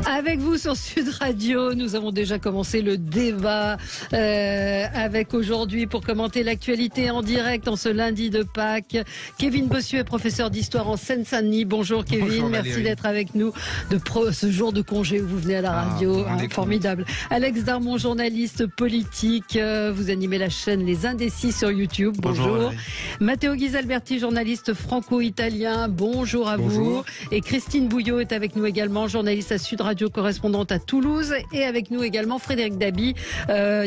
Avec vous sur Sud Radio, nous avons déjà commencé le débat avec aujourd'hui pour commenter l'actualité en direct en ce lundi de Pâques. Kevin Bossuet, professeur d'histoire en Seine-Saint-Denis. Bonjour Kevin, bonjour, merci d'être avec nous de ce jour de congé où vous venez à la radio. Formidable. Alex Darmon, journaliste politique. Vous animez la chaîne Les Indécis sur YouTube. Bonjour. Matteo Ghisalberti, journaliste franco-italien. Bonjour à vous. Et Christine Bouillot est avec nous également, journaliste à Sud Radio, correspondante à Toulouse. Et avec nous également Frédéric Dabi,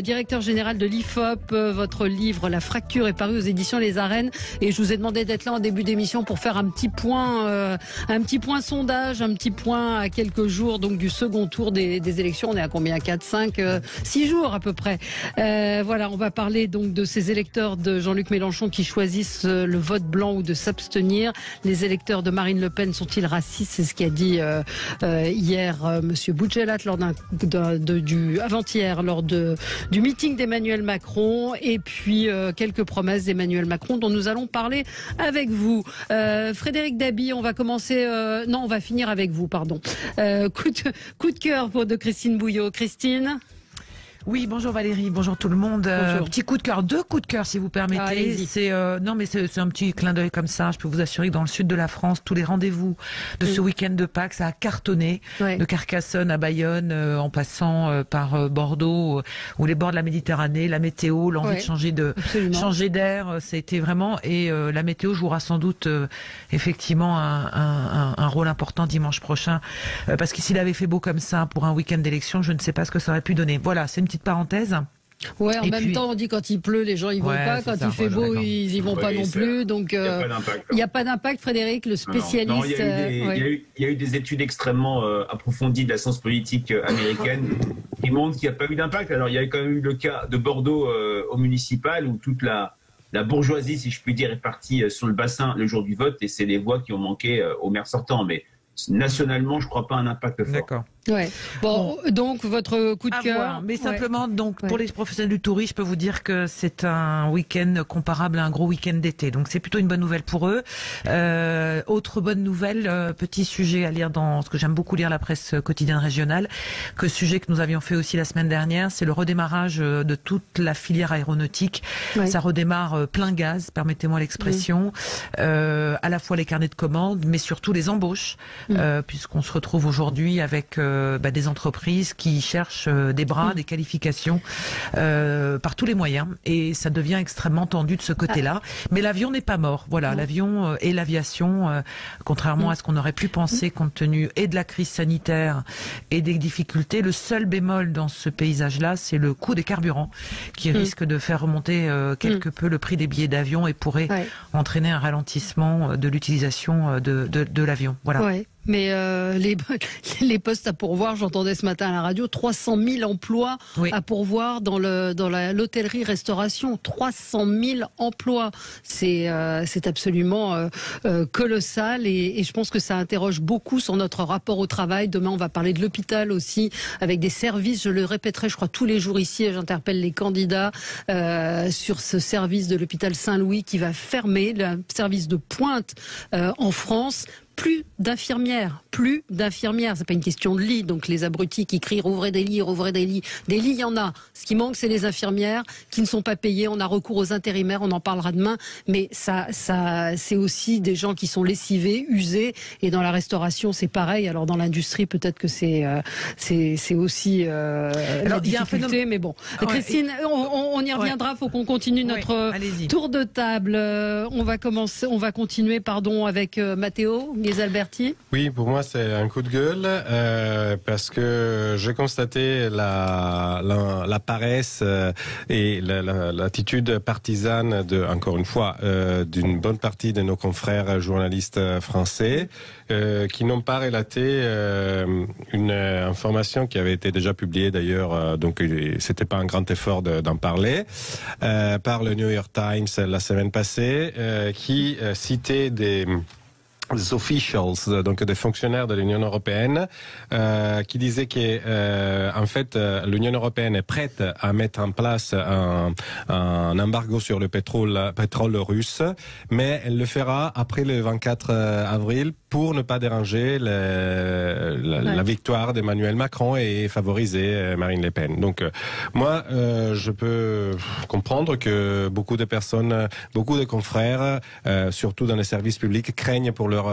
directeur général de l'IFOP. Votre livre La fracture est paru aux éditions Les Arènes. Et je vous ai demandé d'être là en début d'émission pour faire un petit point sondage, un petit point à quelques jours donc du second tour des élections. On est à combien? 4, 5, 6 jours à peu près. Voilà, on va parler donc de ces électeurs de Jean-Luc Mélenchon qui choisissent le vote blanc ou de s'abstenir. Les électeurs de Marine Le Pen sont-ils racistes? C'est ce qu'a dit hier Monsieur Boudjelat avant-hier lors du meeting d'Emmanuel Macron, et puis quelques promesses d'Emmanuel Macron dont nous allons parler avec vous. Frédéric Dabi, on va commencer. On va finir avec vous, pardon. Coup de cœur de Christine Bouillot. Christine. Oui, bonjour Valérie, bonjour tout le monde. Bonjour. Petit coup de cœur, 2 coups de cœur si vous permettez. C'est un petit clin d'œil comme ça. Je peux vous assurer que dans le sud de la France, tous les rendez-vous de ce week-end de Pâques, ça a cartonné. De Carcassonne à Bayonne, en passant par Bordeaux ou les bords de la Méditerranée, la météo, l'envie de changer d'air, ça a été vraiment. Et la météo jouera sans doute effectivement un rôle important dimanche prochain, parce que s'il avait fait beau comme ça pour un week-end d'élection, je ne sais pas ce que ça aurait pu donner. Voilà, c'est une petite parenthèse. Ouais, en même temps, on dit quand il pleut, les gens ils vont pas. Quand il fait beau, ils y vont pas non plus. Donc, il n'y a pas d'impact. Frédéric, le spécialiste. Non, il y a eu des études extrêmement approfondies de la science politique américaine qui montrent qu'il n'y a pas eu d'impact. Alors, il y a quand même eu le cas de Bordeaux au municipal où toute la bourgeoisie, si je puis dire, est partie sur le bassin le jour du vote, et c'est les voix qui ont manqué au maire sortant. Mais nationalement, je ne crois pas un impact fort. D'accord. Ouais. Bon, donc votre coup de cœur. Mais simplement, pour les professionnels du tourisme, je peux vous dire que c'est un week-end comparable à un gros week-end d'été. Donc c'est plutôt une bonne nouvelle pour eux. Autre bonne nouvelle, petit sujet à lire dans ce que j'aime beaucoup lire, la presse quotidienne régionale, sujet que nous avions fait aussi la semaine dernière, c'est le redémarrage de toute la filière aéronautique. Ça redémarre plein gaz, permettez-moi l'expression, à la fois les carnets de commandes, mais surtout les embauches, puisqu'on se retrouve aujourd'hui avec des entreprises qui cherchent des bras, des qualifications par tous les moyens, et ça devient extrêmement tendu de ce côté-là. Mais l'avion n'est pas mort. Voilà, l'avion et l'aviation, contrairement à ce qu'on aurait pu penser compte tenu et de la crise sanitaire et des difficultés, le seul bémol dans ce paysage-là, c'est le coût des carburants qui risque de faire remonter quelque peu le prix des billets d'avion et pourrait entraîner un ralentissement de l'utilisation de l'avion. Voilà. Ouais. Mais les postes à pourvoir, j'entendais ce matin à la radio, 300 000 emplois à pourvoir dans l'hôtellerie-restauration. 300 000 emplois. C'est absolument colossal, et je pense que ça interroge beaucoup sur notre rapport au travail. Demain, on va parler de l'hôpital aussi, avec des services, je le répéterai, je crois, tous les jours ici, et j'interpelle les candidats sur ce service de l'hôpital Saint-Louis qui va fermer, le service de pointe en France. Plus d'infirmières. C'est pas une question de lit. Donc les abrutis qui crient rouvrez des lits. Des lits, il y en a. Ce qui manque, c'est les infirmières qui ne sont pas payées. On a recours aux intérimaires. On en parlera demain. Mais ça, c'est aussi des gens qui sont lessivés, usés. Et dans la restauration, c'est pareil. Alors dans l'industrie, peut-être que c'est aussi la difficulté. Mais bon, Christine, on y reviendra. Faut qu'on continue notre tour de table. On va continuer, avec Matteo Ghisalberti. Oui, pour moi c'est un coup de gueule parce que j'ai constaté la paresse et l'attitude partisane encore une fois d'une bonne partie de nos confrères journalistes français qui n'ont pas relaté une information qui avait été déjà publiée d'ailleurs, donc c'était pas un grand effort d'en parler, par le New York Times la semaine passée, qui citait des officials, donc des fonctionnaires de l'Union européenne, qui disaient que en fait l'Union européenne est prête à mettre en place un embargo sur le pétrole russe, mais elle le fera après le 24 avril pour ne pas déranger la victoire d'Emmanuel Macron et favoriser Marine Le Pen. Donc moi, je peux comprendre que beaucoup de personnes, beaucoup de confrères, surtout dans les services publics, craignent pour leur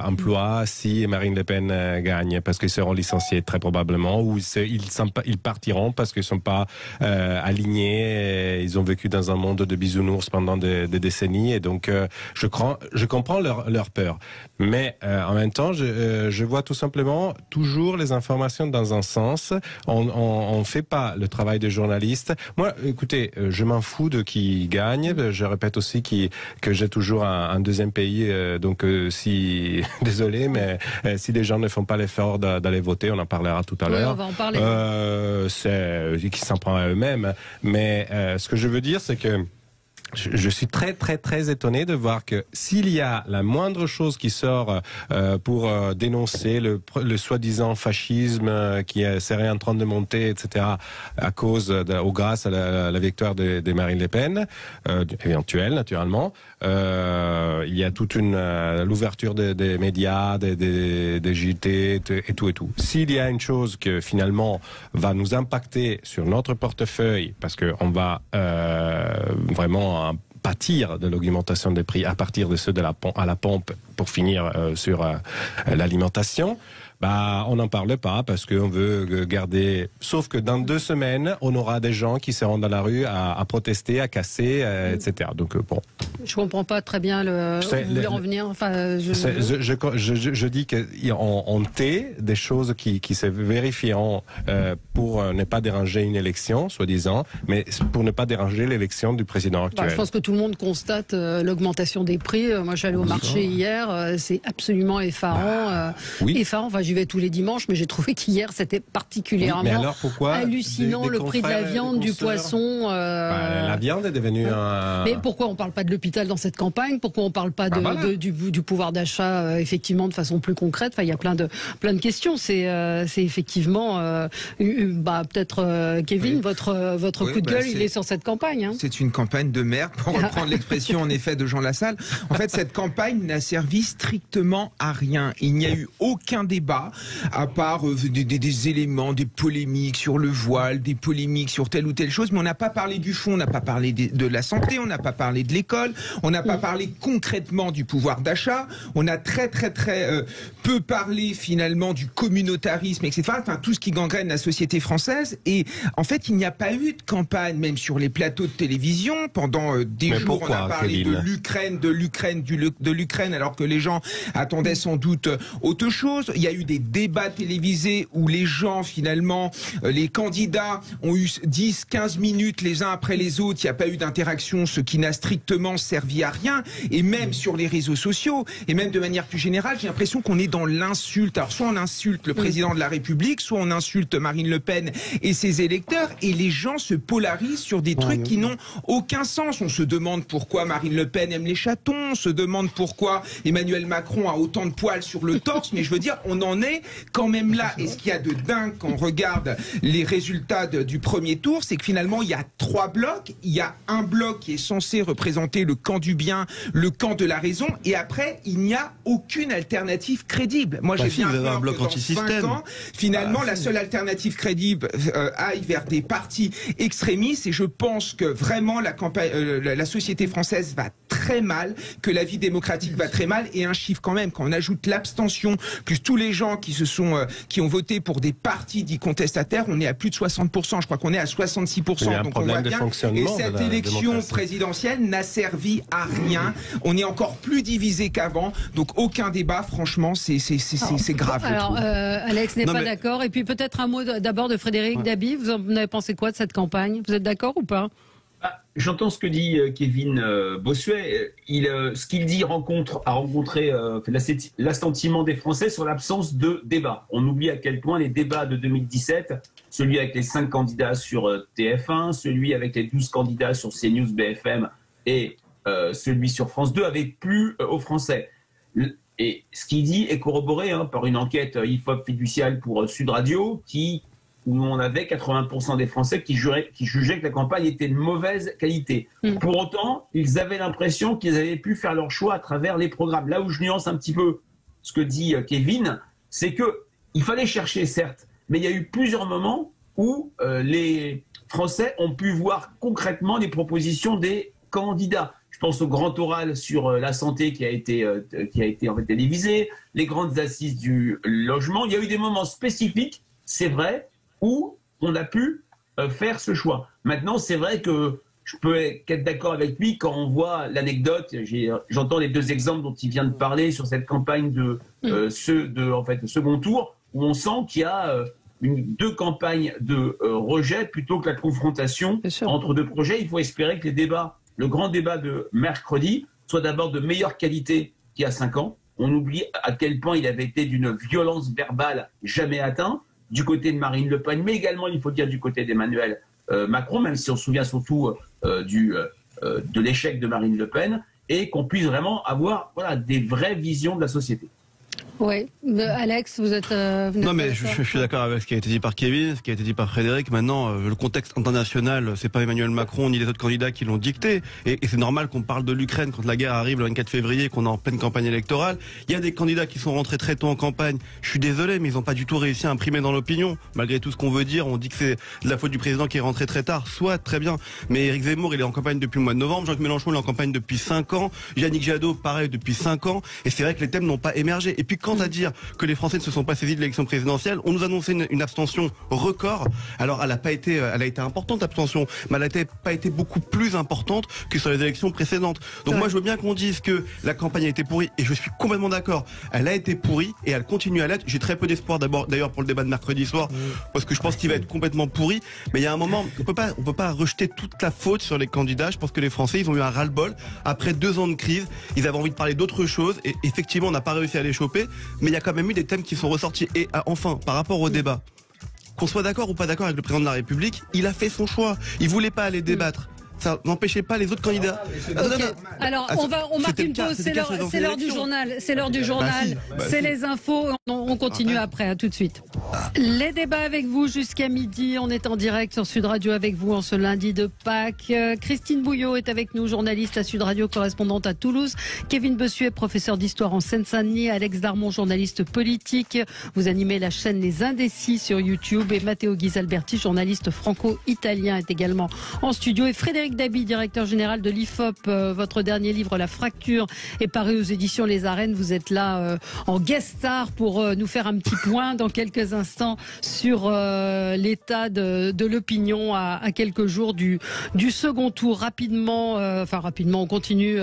emploi si Marine Le Pen gagne, parce qu'ils seront licenciés très probablement, ou ils partiront parce qu'ils ne sont pas alignés, ils ont vécu dans un monde de bisounours pendant des décennies, et donc je comprends leur peur. Mais en même temps, je vois tout simplement toujours les informations dans un sens. On fait pas le travail des journalistes. Moi, écoutez, je m'en fous de qui gagne. Je répète aussi que j'ai toujours un deuxième pays. Donc, si désolé, mais si les gens ne font pas l'effort d'aller voter, on en parlera tout à l'heure. On va en parler. C'est qui s'en prend à eux-mêmes. Mais ce que je veux dire, c'est que je suis très très très étonné de voir que s'il y a la moindre chose qui sort pour dénoncer le soi-disant fascisme qui serait en train de monter, etc., à cause ou grâce à la victoire de Marine Le Pen, éventuelle naturellement, il y a toute l'ouverture des médias, des JT et tout. S'il y a une chose que finalement va nous impacter sur notre portefeuille, parce que on va vraiment pâtir de l'augmentation des prix à partir de ceux à la pompe pour finir sur l'alimentation, on n'en parle pas parce qu'on veut garder. Sauf que dans 2 semaines, on aura des gens qui seront dans la rue à protester, à casser, etc. Donc bon. Je comprends pas très bien vous voulez en venir. Enfin, je dis qu'on tait des choses qui se vérifieront pour ne pas déranger une élection, soi-disant, mais pour ne pas déranger l'élection du président actuel. Je pense que tout le monde constate l'augmentation des prix. Moi, j'allais au marché hier, c'est absolument effarant. Oui. Effarant. Enfin, j'y vais tous les dimanches, mais j'ai trouvé qu'hier c'était particulièrement hallucinant. Le prix de la viande, du poisson. La viande est devenue un. Mais pourquoi on parle pas de l'hôpital dans cette campagne? Pourquoi on parle pas du pouvoir d'achat effectivement de façon plus concrète? Enfin, il y a plein de questions. C'est effectivement peut-être Kevin, votre coup de gueule, il est sur cette campagne. Hein. C'est une campagne de merde, pour reprendre l'expression en effet de Jean Lassalle. En fait, cette campagne n'a servi strictement à rien. Il n'y a eu aucun débat, à part des éléments, des polémiques sur le voile, des polémiques sur telle ou telle chose, mais on n'a pas parlé du fond, on n'a pas parlé de la santé, on n'a pas parlé de l'école, on n'a pas parlé concrètement du pouvoir d'achat, on a très peu parlé finalement du communautarisme, etc. Enfin, tout ce qui gangrène la société française. Et en fait, il n'y a pas eu de campagne, même sur les plateaux de télévision. Pendant des jours, on a parlé de l'Ukraine, alors que les gens attendaient sans doute autre chose. Il y a eu des débats télévisés où les gens, finalement, les candidats ont eu 10-15 minutes les uns après les autres. Il n'y a pas eu d'interaction, ce qui n'a strictement servi à rien. Et même sur les réseaux sociaux, et même de manière plus générale, j'ai l'impression qu'on est dans l'insulte. Alors, soit on insulte le président de la République, soit on insulte Marine Le Pen et ses électeurs, et les gens se polarisent sur des trucs qui n'ont aucun sens. On se demande pourquoi Marine Le Pen aime les chatons, on se demande pourquoi Emmanuel Macron a autant de poils sur le torse, mais je veux dire, on en est quand même là. Et ce qu'il y a de dingue quand on regarde les résultats du premier tour, c'est que finalement, il y a 3 blocs. Il y a un bloc qui est censé représenter le camp du bien, le camp de la raison, et après, il n'y a aucune alternative crédible. Moi, j'ai bien peur que dans 5 ans, finalement, la seule alternative crédible aille vers des partis extrémistes, et je pense que vraiment la société française va très mal, que la vie démocratique va très mal. Et un chiffre quand même, quand on ajoute l'abstention plus tous les gens qui ont voté pour des partis dits contestataires, on est à plus de 60%. Je crois qu'on est à 66%. Donc on voit bien. Et cette élection présidentielle n'a servi à rien. On est encore plus divisé qu'avant. Donc aucun débat. Franchement, c'est grave. Alors Alex n'est pas d'accord. Et puis peut-être un mot d'abord de Frédéric Dabi. Vous en avez pensé quoi de cette campagne? Vous êtes d'accord ou pas? J'entends ce que dit Kevin Bossuet. Ce qu'il dit a rencontré l'assentiment des Français sur l'absence de débat. On oublie à quel point les débats de 2017, celui avec les 5 candidats sur TF1, celui avec les 12 candidats sur CNews, BFM et celui sur France 2, avaient plu aux Français. Et ce qu'il dit est corroboré par une enquête IFOP fiduciale pour Sud Radio où on avait 80% des Français qui jugeaient que la campagne était de mauvaise qualité. Pour autant, ils avaient l'impression qu'ils avaient pu faire leur choix à travers les programmes. Là où je nuance un petit peu ce que dit Kevin, c'est que il fallait chercher, certes, mais il y a eu plusieurs moments où les Français ont pu voir concrètement les propositions des candidats. Je pense au grand oral sur la santé qui a été en fait télévisé, les grandes assises du logement. Il y a eu des moments spécifiques, c'est vrai, où on a pu faire ce choix. Maintenant, c'est vrai que je peux être d'accord avec lui quand on voit l'anecdote. J'entends les deux exemples dont il vient de parler sur cette campagne de second tour, où on sent qu'il y a deux campagnes de rejet plutôt que la confrontation entre deux projets. Il faut espérer que le grand débat de mercredi soit d'abord de meilleure qualité qu'il y a 5 ans. On oublie à quel point il avait été d'une violence verbale jamais atteinte du côté de Marine Le Pen, mais également, il faut dire, du côté d'Emmanuel Macron, même si on se souvient surtout de l'échec de Marine Le Pen, et qu'on puisse vraiment avoir des vraies visions de la société. Oui, Alex, vous êtes... non, mais je suis d'accord avec ce qui a été dit par Kevin, ce qui a été dit par Frédéric. Maintenant, le contexte international, c'est pas Emmanuel Macron ni les autres candidats qui l'ont dicté. Et c'est normal qu'on parle de l'Ukraine quand la guerre arrive le 24 février, qu'on est en pleine campagne électorale. Il y a des candidats qui sont rentrés très tôt en campagne. Je suis désolé, mais ils n'ont pas du tout réussi à imprimer dans l'opinion. Malgré tout ce qu'on veut dire, on dit que c'est de la faute du président qui est rentré très tard. Soit, très bien. Mais Éric Zemmour, il est en campagne depuis le mois de novembre. Jean-Luc Mélenchon, il est en campagne depuis 5 ans. Yannick Jadot, pareil, depuis 5 ans. Et c'est vrai que les thèmes n'ont pas émergé. Et puis, quant à dire que les Français ne se sont pas saisis de l'élection présidentielle, on nous annonçait une abstention record. Alors, elle a été importante, l'abstention, mais elle n'a pas été beaucoup plus importante que sur les élections précédentes. Donc moi, je veux bien qu'on dise que la campagne a été pourrie, et je suis complètement d'accord. Elle a été pourrie, et elle continue à l'être. J'ai très peu d'espoir d'ailleurs pour le débat de mercredi soir, parce que je pense qu'il va être complètement pourri. Mais il y a un moment, on peut pas rejeter toute la faute sur les candidats. Je pense que les Français, ils ont eu un ras-le-bol. Après 2 ans de crise, ils avaient envie de parler d'autre chose, et effectivement, on n'a pas réussi à les choper, mais il y a quand même eu des thèmes qui sont ressortis. Et enfin, par rapport au débat, qu'on soit d'accord ou pas d'accord avec le président de la République, il a fait son choix. Il voulait pas aller débattre. Ça n'empêchait pas les autres candidats. Okay. Alors, on marque une pause. C'est l'heure du journal. C'est l'heure du journal. C'est les infos. On continue après. À tout de suite. Les débats avec vous jusqu'à midi. On est en direct sur Sud Radio avec vous en ce lundi de Pâques. Christine Bouillot est avec nous, journaliste à Sud Radio, correspondante à Toulouse. Kevin Bossuet, professeur d'histoire en Seine-Saint-Denis. Alex Darmon, journaliste politique. Vous animez la chaîne Les Indécis sur YouTube. Et Matteo Ghisalberti, journaliste franco-italien, est également en studio. Et Frédéric Dabi, directeur général de l'IFOP, votre dernier livre, La Fracture, est paru aux éditions Les Arènes. Vous êtes là en guest star pour nous faire un petit point dans quelques instants sur l'état de l'opinion à quelques jours du second tour. Rapidement, on continue.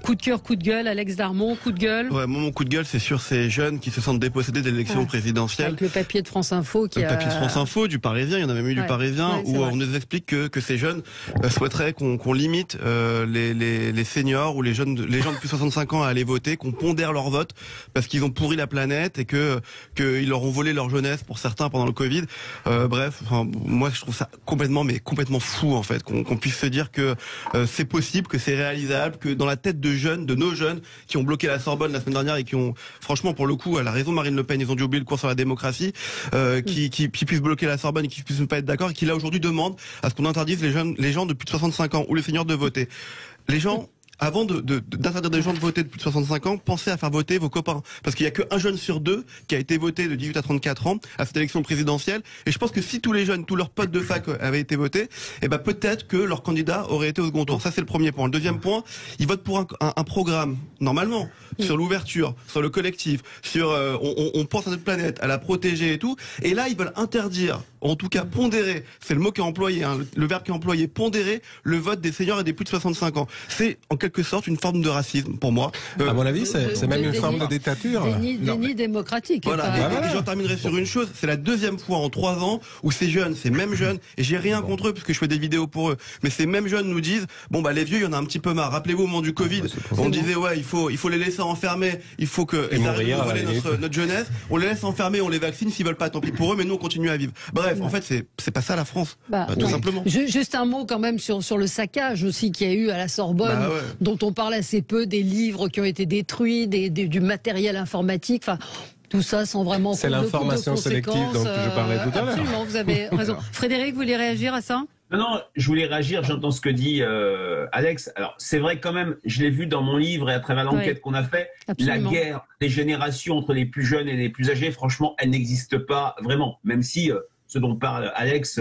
Coup de cœur, coup de gueule. Alex Darmon, coup de gueule. Ouais, mon coup de gueule, c'est sur ces jeunes qui se sentent dépossédés de l'élection présidentielle. Avec le papier de France Info. Le papier de France Info, du Parisien, il y en a même eu du Parisien, où on nous explique que ces jeunes souhaiteraient qu'on limite les seniors ou les gens de plus de 65 ans à aller voter, qu'on pondère leur vote parce qu'ils ont pourri la planète et qu'ils leur ont volé leur jeunesse pour certains pendant le Covid. Moi je trouve ça complètement fou en fait qu'on puisse se dire que c'est possible, que c'est réalisable, que dans la tête de nos jeunes qui ont bloqué la Sorbonne la semaine dernière et qui ont, franchement pour le coup, elle a raison Marine Le Pen, ils ont dû oublier le cours sur la démocratie, qui puissent bloquer la Sorbonne et qui puissent ne pas être d'accord et qui là aujourd'hui demandent à ce qu'on interdise les gens de plus de 65 ans ou les seniors de voter. Les gens, avant d'interdire des gens de voter de plus de 65 ans, pensez à faire voter vos copains. Parce qu'il n'y a qu'un jeune sur 2 qui a été voté de 18 à 34 ans à cette élection présidentielle. Et je pense que si tous les jeunes, tous leurs potes de fac avaient été votés, peut-être que leur candidat aurait été au second tour. Ça, c'est le premier point. Le deuxième point, ils votent pour un programme, normalement, sur l'ouverture, sur le collectif, sur on pense à notre planète, à la protéger et tout. Et là, ils veulent interdire, en tout cas pondérer, c'est le mot qui est employé, le verbe qui est employé, pondérer le vote des seniors et des plus de 65 ans. C'est en quelque sorte une forme de racisme pour moi. À mon avis, c'est même une forme de dictature. Déni démocratique. Voilà. Et j'en terminerai sur une chose, c'est la deuxième fois en 3 ans où ces mêmes jeunes, et j'ai rien contre eux puisque je fais des vidéos pour eux, mais ces mêmes jeunes nous disent, les vieux, il y en a un petit peu marre. Rappelez-vous au moment du Covid, on disait il faut les laisser enfermer, il faut qu'ils arrêtent de voler notre jeunesse, on les laisse enfermer, on les vaccine, s'ils veulent pas, tant pis pour eux, mais nous on continue à vivre. Bref, en fait c'est pas ça la France, tout simplement. Juste un mot quand même sur le saccage aussi qu'il y a eu à la Sorbonne, dont on parle assez peu, des livres qui ont été détruits, du matériel informatique, tout ça sans vraiment... C'est l'information sélective dont je parlais tout à l'heure. Absolument, vous avez raison. Frédéric, vous voulez réagir à ça ? Non, je voulais réagir, j'entends ce que dit Alex. Alors, c'est vrai quand même, je l'ai vu dans mon livre et à travers l'enquête qu'on a fait, absolument. La guerre des générations entre les plus jeunes et les plus âgés, franchement, elle n'existe pas vraiment. Même si ce dont parle Alex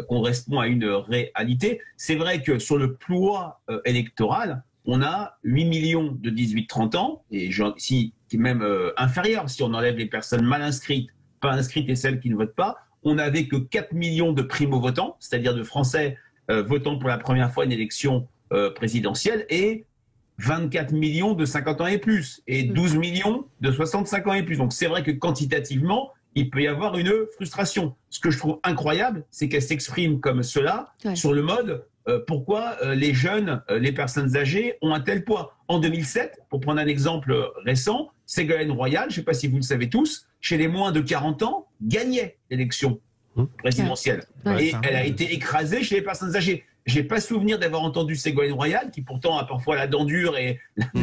correspond à une réalité. C'est vrai que sur le poids électoral, on a 8 millions de 18-30 ans, et si même inférieur, si on enlève les personnes mal inscrites, pas inscrites et celles qui ne votent pas, on n'avait que 4 millions de primo-votants, c'est-à-dire de Français votant pour la première fois une élection présidentielle, et 24 millions de 50 ans et plus, et 12 millions de 65 ans et plus. Donc c'est vrai que quantitativement, il peut y avoir une frustration. Ce que je trouve incroyable, c'est qu'elle s'exprime comme cela sur le mode pourquoi les jeunes, les personnes âgées ont un tel poids. En 2007, pour prendre un exemple récent, Ségolène Royal, je ne sais pas si vous le savez tous, chez les moins de 40 ans, gagnait l'élection présidentielle. Et elle a été écrasée chez les personnes âgées. J'ai pas souvenir d'avoir entendu Ségolène Royal, qui pourtant a parfois la dent dure et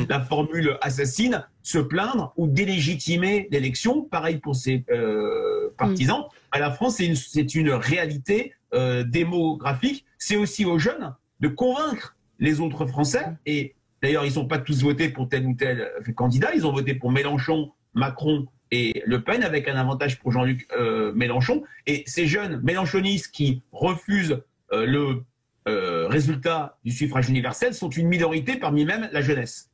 la formule assassine, se plaindre ou délégitimer l'élection. Pareil pour ses partisans. À la France, c'est une réalité démographique. C'est aussi aux jeunes de convaincre les autres Français. Et d'ailleurs, ils n'ont pas tous voté pour tel ou tel candidat. Ils ont voté pour Mélenchon, Macron et Le Pen, avec un avantage pour Jean-Luc Mélenchon. Et ces jeunes mélenchonistes qui refusent le résultat du suffrage universel sont une minorité parmi même la jeunesse.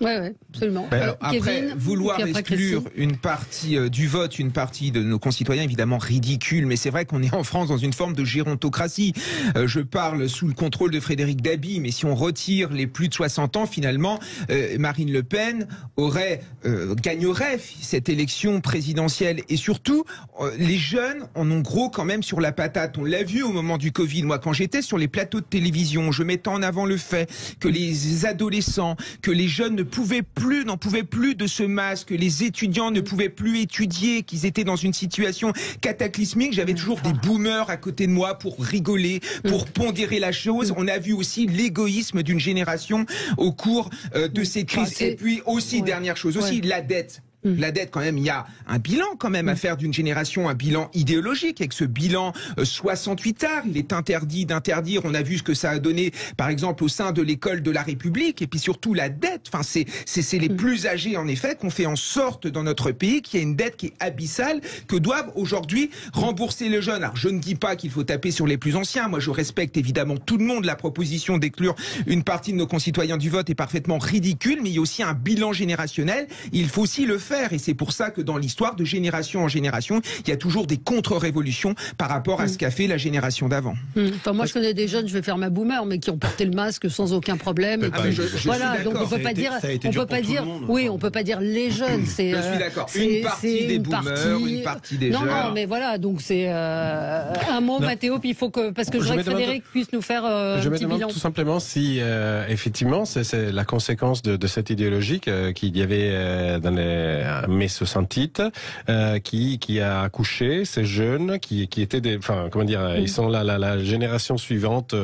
Oui, absolument. Alors, après, Kevin, vouloir exclure une partie du vote, une partie de nos concitoyens, évidemment ridicule, mais c'est vrai qu'on est en France dans une forme de gérontocratie. Je parle sous le contrôle de Frédéric Dabi, mais si on retire les plus de 60 ans, finalement, Marine Le Pen gagnerait cette élection présidentielle. Et surtout, les jeunes en ont gros quand même sur la patate. On l'a vu au moment du Covid. Moi, quand j'étais sur les plateaux de télévision, je mettais en avant le fait que les adolescents, que les jeunes n'en pouvaient plus de ce masque, les étudiants ne pouvaient plus étudier, qu'ils étaient dans une situation cataclysmique. J'avais toujours des boomers à côté de moi pour rigoler, pour pondérer la chose. On a vu aussi l'égoïsme d'une génération au cours de ces crises. Et puis aussi, dernière chose aussi, la dette. La dette, quand même, il y a un bilan quand même à faire d'une génération, un bilan idéologique. Avec ce bilan 68 arts, il est interdit d'interdire. On a vu ce que ça a donné, par exemple, au sein de l'école de la République. Et puis surtout la dette. Enfin, c'est les plus âgés, en effet, qu'on fait en sorte dans notre pays qu'il y a une dette qui est abyssale, que doivent aujourd'hui rembourser les jeunes. Alors, je ne dis pas qu'il faut taper sur les plus anciens. Moi, je respecte évidemment tout le monde. La proposition d'exclure une partie de nos concitoyens du vote est parfaitement ridicule, mais il y a aussi un bilan générationnel. Il faut aussi le faire. Et c'est pour ça que dans l'histoire, de génération en génération, il y a toujours des contre-révolutions par rapport à ce qu'a fait la génération d'avant. Enfin, moi, je connais des jeunes, je vais faire ma boomer, mais qui ont porté le masque sans aucun problème. Voilà, donc on peut pas dire, on peut pas dire les jeunes. C'est, je suis d'accord. Une partie des boomers, une partie des jeunes. Non, mais voilà, donc c'est un mot, Mathéo, puis il faut que, parce que je voudrais que Frédéric puisse nous faire un petit bilan. Je me demande tout simplement si, effectivement, c'est la conséquence de cette idéologie qu'il y avait dans les mai 68, qui a accouché ces jeunes qui étaient ils sont la génération suivante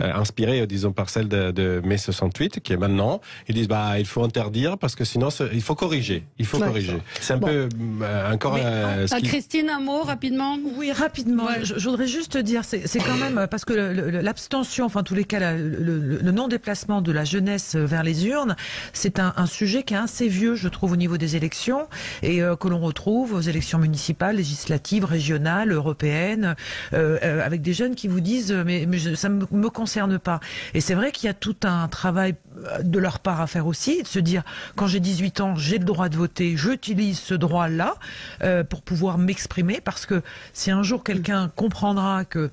inspirée, disons, par celle de mai 68, qui est maintenant. Ils disent il faut interdire parce que sinon il faut corriger. Corriger. C'est un peu encore. Christine, un mot rapidement. Oui, rapidement. Je voudrais juste dire, c'est quand même parce que l'abstention, enfin en tous les cas le non-déplacement de la jeunesse vers les urnes, c'est un sujet qui est assez vieux, je trouve, au niveau des élections et que l'on retrouve aux élections municipales, législatives, régionales, européennes, avec des jeunes qui vous disent mais ça me concerne pas. Et c'est vrai qu'il y a tout un travail de leur part à faire aussi, de se dire quand j'ai 18 ans, j'ai le droit de voter, j'utilise ce droit-là pour pouvoir m'exprimer, parce que si un jour quelqu'un comprendra que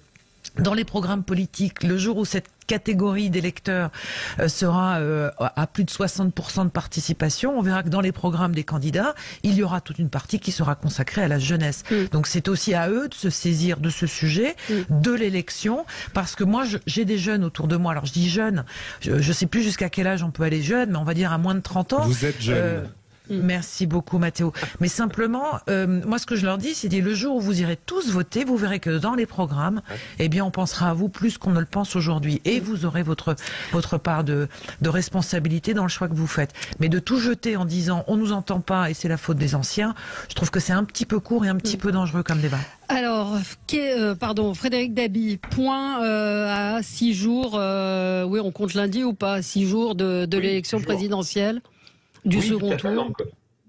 dans les programmes politiques, le jour où cette catégorie d'électeurs sera à plus de 60% de participation, on verra que dans les programmes des candidats, il y aura toute une partie qui sera consacrée à la jeunesse. Donc c'est aussi à eux de se saisir de ce sujet, de l'élection, parce que moi j'ai des jeunes autour de moi. Alors je dis jeunes, je sais plus jusqu'à quel âge on peut aller jeune, mais on va dire à moins de 30 ans. Vous êtes jeune. Merci beaucoup, Mathéo. Mais simplement, moi, ce que je leur dis, c'est le jour où vous irez tous voter, vous verrez que dans les programmes, eh bien, on pensera à vous plus qu'on ne le pense aujourd'hui. Et vous aurez votre part de responsabilité dans le choix que vous faites. Mais de tout jeter en disant, on nous entend pas et c'est la faute des anciens, je trouve que c'est un petit peu court et un petit peu dangereux comme débat. Alors, Alors, Frédéric Dabi, point à 6 jours, oui, on compte lundi ou pas, 6 jours de l'élection présidentielle du second tour.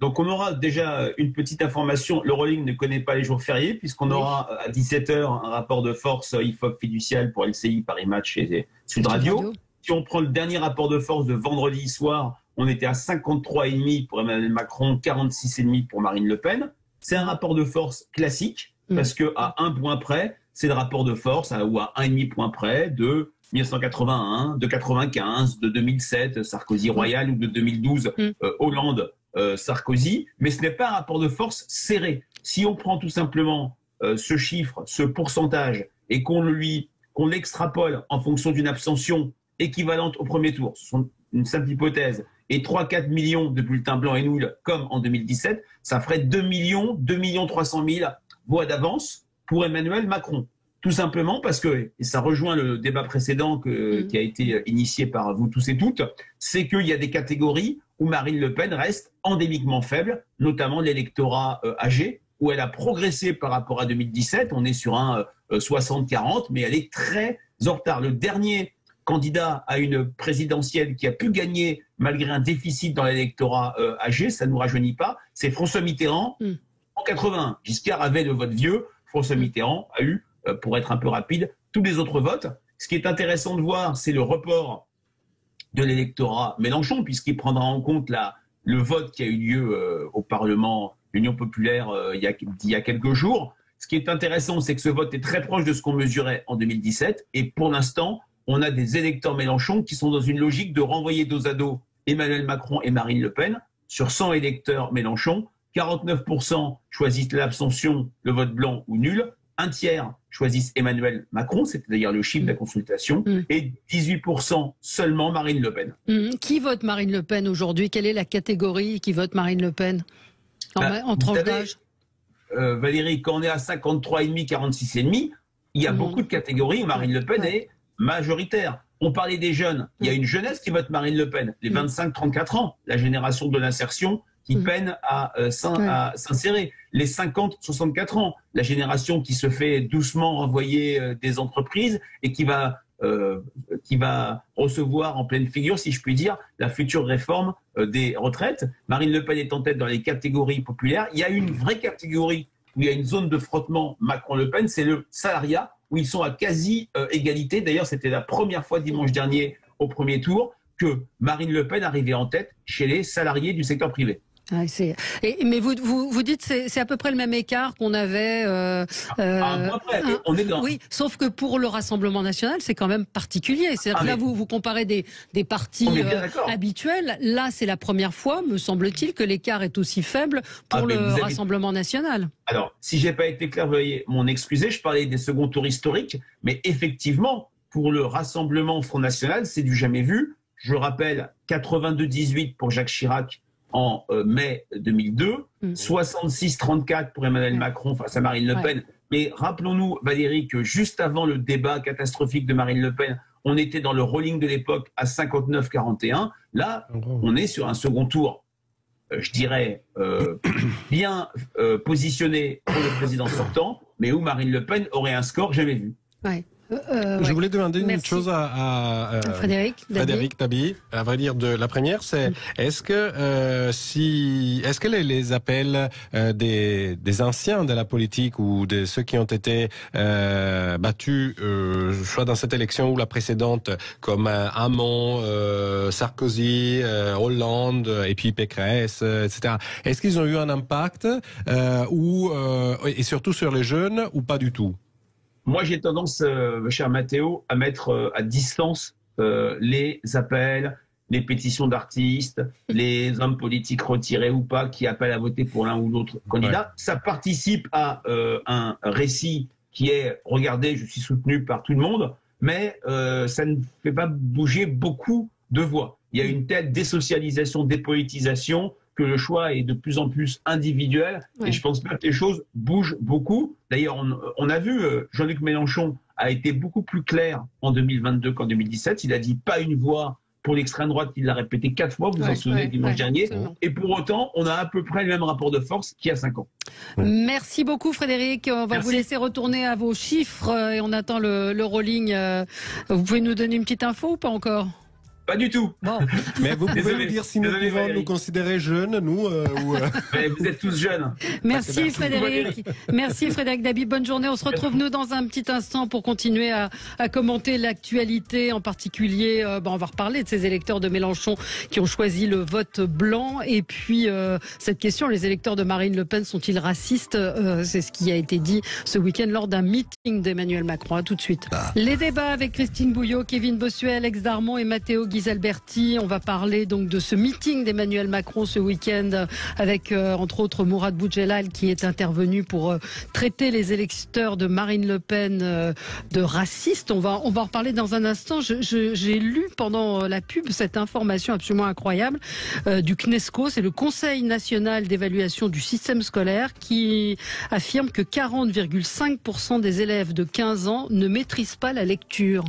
Donc on aura déjà une petite information. L'Euroleague ne connaît pas les jours fériés puisqu'on aura à 17h un rapport de force IFOP fiducial pour LCI, Paris Match et Sud Radio. Si on prend le dernier rapport de force de vendredi soir, on était à 53,5 pour Emmanuel Macron, 46,5 pour Marine Le Pen. C'est un rapport de force classique parce que à 1 point près, c'est le rapport de force ou à 1,5 point près de 1981, de 95, de 2007, Sarkozy Royal ou de 2012, Hollande. Sarkozy, mais ce n'est pas un rapport de force serré. Si on prend tout simplement ce chiffre, ce pourcentage, et qu'on l'extrapole en fonction d'une abstention équivalente au premier tour, ce sont une simple hypothèse, et 3-4 millions de bulletins blancs et nuls comme en 2017, ça ferait 2 300 000 voix d'avance pour Emmanuel Macron. Tout simplement parce que, et ça rejoint le débat précédent qui a été initié par vous tous et toutes, c'est qu'il y a des catégories où Marine Le Pen reste endémiquement faible, notamment l'électorat âgé, où elle a progressé par rapport à 2017. On est sur un 60-40, mais elle est très en retard. Le dernier candidat à une présidentielle qui a pu gagner malgré un déficit dans l'électorat âgé, ça ne nous rajeunit pas, c'est François Mitterrand en 81. Giscard avait le vote vieux, François Mitterrand a eu, pour être un peu rapide, tous les autres votes. Ce qui est intéressant de voir, c'est le report de l'électorat Mélenchon, puisqu'il prendra en compte le vote qui a eu lieu au Parlement Union populaire il y a quelques jours. Ce qui est intéressant, c'est que ce vote est très proche de ce qu'on mesurait en 2017. Et pour l'instant, on a des électeurs Mélenchon qui sont dans une logique de renvoyer dos à dos Emmanuel Macron et Marine Le Pen. Sur 100 électeurs Mélenchon, 49% choisissent l'abstention, le vote blanc ou nul. Un tiers choisissent Emmanuel Macron, c'était d'ailleurs le chiffre de la consultation, et 18% seulement Marine Le Pen. Qui vote Marine Le Pen aujourd'hui? Quelle est la catégorie qui vote Marine Le Pen en tranche d'âge? Valérie, quand on est à 53,5, 46,5, il y a beaucoup de catégories où Marine Le Pen est majoritaire. On parlait des jeunes. Il y a une jeunesse qui vote Marine Le Pen, les 25-34 ans, la génération de l'insertion qui peine à s'insérer. Les 50-64 ans, la génération qui se fait doucement renvoyer des entreprises et qui va recevoir en pleine figure, si je puis dire, la future réforme des retraites. Marine Le Pen est en tête dans les catégories populaires. Il y a une vraie catégorie où il y a une zone de frottement Macron-Le Pen, c'est le salariat, où ils sont à quasi-égalité. D'ailleurs, c'était la première fois dimanche dernier au premier tour que Marine Le Pen arrivait en tête chez les salariés du secteur privé. Mais vous dites c'est à peu près le même écart qu'on avait. On est dans... Oui, sauf que pour le Rassemblement national, c'est quand même particulier. C'est-à-dire là, vous comparez des partis habituels. Là, c'est la première fois, me semble-t-il, que l'écart est aussi faible pour le Rassemblement national. Alors, si j'ai pas été clair, veuillez m'en excuser. Je parlais des seconds tours historiques, mais effectivement, pour le Rassemblement Front National, c'est du jamais vu. Je rappelle 82-18 pour Jacques Chirac en mai 2002, 66-34 pour Emmanuel Macron face à Marine Le Pen. Mais rappelons-nous, Valérie, que juste avant le débat catastrophique de Marine Le Pen, on était dans le rolling de l'époque à 59-41. Là, on est sur un second tour, je dirais, bien positionné pour le président sortant, mais où Marine Le Pen aurait un score jamais vu. Je voulais demander une chose à Frédéric Dabi. À vrai dire, la première, c'est est-ce que les appels des anciens de la politique ou de ceux qui ont été battus, soit dans cette élection ou la précédente, comme Hamon, Sarkozy, Hollande et puis Pécresse, etc. Est-ce qu'ils ont eu un impact et surtout sur les jeunes ou pas du tout? Moi, j'ai tendance, cher Mathéo, à mettre à distance les appels, les pétitions d'artistes, les hommes politiques retirés ou pas qui appellent à voter pour l'un ou l'autre candidat. Ça participe à un récit qui est « regardez, je suis soutenu par tout le monde », mais ça ne fait pas bouger beaucoup de voix. Il y a une telle désocialisation, dépolitisation, que le choix est de plus en plus individuel, et je pense pas que les choses bougent beaucoup. D'ailleurs, on a vu, Jean-Luc Mélenchon a été beaucoup plus clair en 2022 qu'en 2017. Il a dit pas une voix pour l'extrême droite, il l'a répété 4 fois, vous vous en souvenez, dimanche dernier. Absolument. Et pour autant, on a à peu près le même rapport de force qu'il y a 5 ans. Merci beaucoup Frédéric. On va Merci. vous laisser retourner à vos chiffres et on attend le rolling. Vous pouvez nous donner une petite info ou pas encore? Pas du tout. Bon. Mais vous pouvez Désolé. nous dire si nous Désolé, pouvons Valérie. nous considérer jeunes, nous ou Mais vous êtes tous jeunes. Merci Frédéric. Merci Frédéric Dabi. Bonne journée. On se retrouve nous dans un petit instant pour continuer à commenter l'actualité, en particulier. On va reparler de ces électeurs de Mélenchon qui ont choisi le vote blanc. Et puis cette question, les électeurs de Marine Le Pen sont-ils racistes? C'est ce qui a été dit ce week-end lors d'un meeting d'Emmanuel Macron. À tout de suite. Les débats avec Christine Bouillot, Kevin Bossuet, Alex Darmon et Matteo Ghisalberti. On va parler donc de ce meeting d'Emmanuel Macron ce week-end avec entre autres Mourad Boudjelal qui est intervenu pour traiter les électeurs de Marine Le Pen de racistes. On va en reparler dans un instant. J'ai lu pendant la pub cette information absolument incroyable du CNESCO, c'est le Conseil national d'évaluation du système scolaire qui affirme que 40,5% des élèves de 15 ans ne maîtrisent pas la lecture.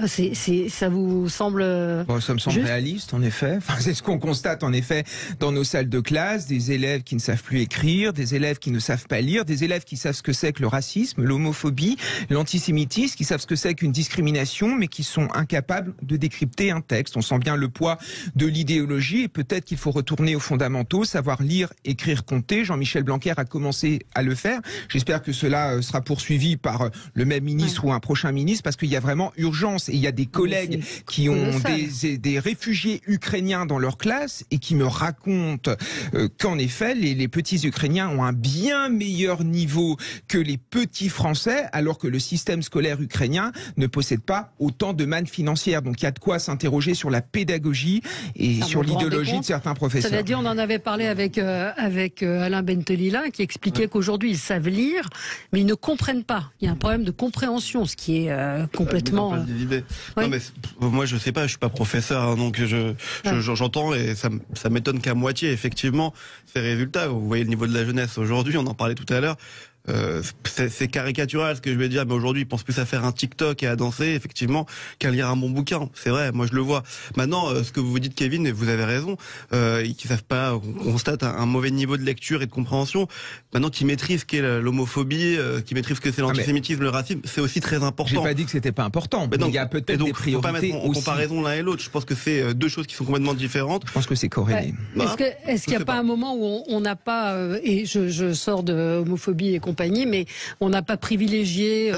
Ça vous semble Bon, ça me semble juste réaliste, en effet. Enfin, c'est ce qu'on constate, en effet, dans nos salles de classe. Des élèves qui ne savent plus écrire, des élèves qui ne savent pas lire, des élèves qui savent ce que c'est que le racisme, l'homophobie, l'antisémitisme, qui savent ce que c'est qu'une discrimination, mais qui sont incapables de décrypter un texte. On sent bien le poids de l'idéologie et peut-être qu'il faut retourner aux fondamentaux, savoir lire, écrire, compter. Jean-Michel Blanquer a commencé à le faire. J'espère que cela sera poursuivi par le même ministre ou un prochain ministre, parce qu'il y a vraiment urgence. Et il y a des collègues qui ont des réfugiés ukrainiens dans leur classe et qui me racontent qu'en effet, les petits Ukrainiens ont un bien meilleur niveau que les petits Français, alors que le système scolaire ukrainien ne possède pas autant de manne financière. Donc il y a de quoi s'interroger sur la pédagogie et sur l'idéologie de certains professeurs. Cela dit, on en avait parlé avec Alain Bentelila qui expliquait qu'aujourd'hui ils savent lire, mais ils ne comprennent pas. Il y a un problème de compréhension, ce qui est complètement... Non, mais moi je sais pas, je suis pas professeur, hein, donc j'entends et ça m'étonne qu'à moitié effectivement ces résultats. Vous voyez le niveau de la jeunesse aujourd'hui, on en parlait tout à l'heure. C'est caricatural ce que je vais dire, mais aujourd'hui ils pensent plus à faire un TikTok et à danser effectivement qu'à lire un bon bouquin. C'est vrai, moi je le vois. Maintenant, ce que vous dites, Kevin, et vous avez raison, qu'ils savent pas, on constate un mauvais niveau de lecture et de compréhension. Maintenant, qu'ils maîtrisent ce qu'est l'homophobie, qu'ils maîtrisent ce que c'est l'antisémitisme, le racisme, c'est aussi très important. J'ai pas dit que c'était pas important. Mais il y a peut-être des priorités. Faut pas mettre en aussi. comparaison l'un et l'autre. Je pense que c'est deux choses qui sont complètement différentes. Je pense que c'est corrélé. Ouais. Est-ce qu'il n'y a pas un moment où on n'a pas, et je sors de homophobie et compagnie, mais on n'a pas privilégié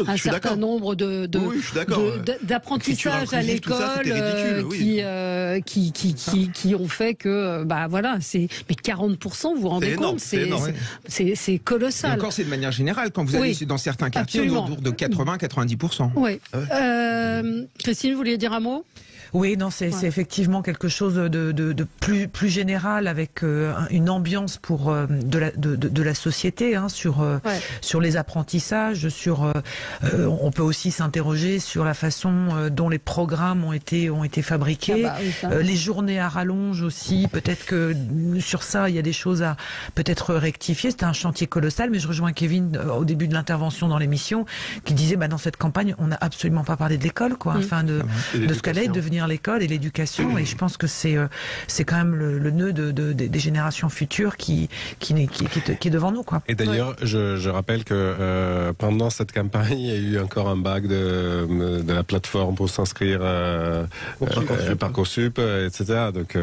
un certain nombre d'apprentissages à l'école qui ont fait que, voilà, mais 40%, vous vous rendez compte, c'est colossal. Et encore, c'est de manière générale, quand vous allez dans certains quartiers, autour de 80-90%. Oui. Christine, vous vouliez dire un mot ? Oui, non, c'est effectivement quelque chose de plus général avec une ambiance pour de la société, hein, sur les apprentissages, on peut aussi s'interroger sur la façon dont les programmes ont été fabriqués, les journées à rallonge aussi. Peut-être que sur ça il y a des choses à peut-être rectifier. C'était un chantier colossal, mais je rejoins Kevin au début de l'intervention dans l'émission qui disait dans cette campagne on n'a absolument pas parlé de l'école, enfin de ce qu'allait devenir l'école et l'éducation, et je pense que c'est quand même le nœud des générations futures qui est devant nous, quoi. Et d'ailleurs, je rappelle que pendant cette campagne, il y a eu encore un bug de la plateforme pour s'inscrire Parcoursup, etc. Donc,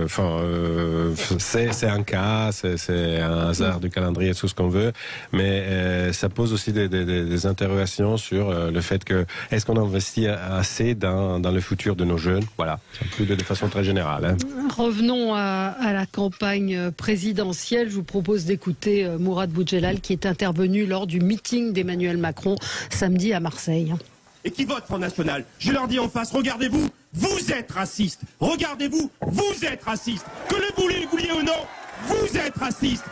c'est un cas, c'est un hasard du calendrier, tout ce qu'on veut, mais ça pose aussi des interrogations sur le fait que est-ce qu'on investit assez dans le futur de nos jeunes, voilà. Plus de façon très générale. Hein. Revenons à la campagne présidentielle. Je vous propose d'écouter Mourad Boudjelal qui est intervenu lors du meeting d'Emmanuel Macron samedi à Marseille. Et qui votent Front National. Je leur dis en face, regardez-vous, vous êtes racistes. Regardez-vous, vous êtes racistes. Que le vouliez ou non, vous êtes racistes.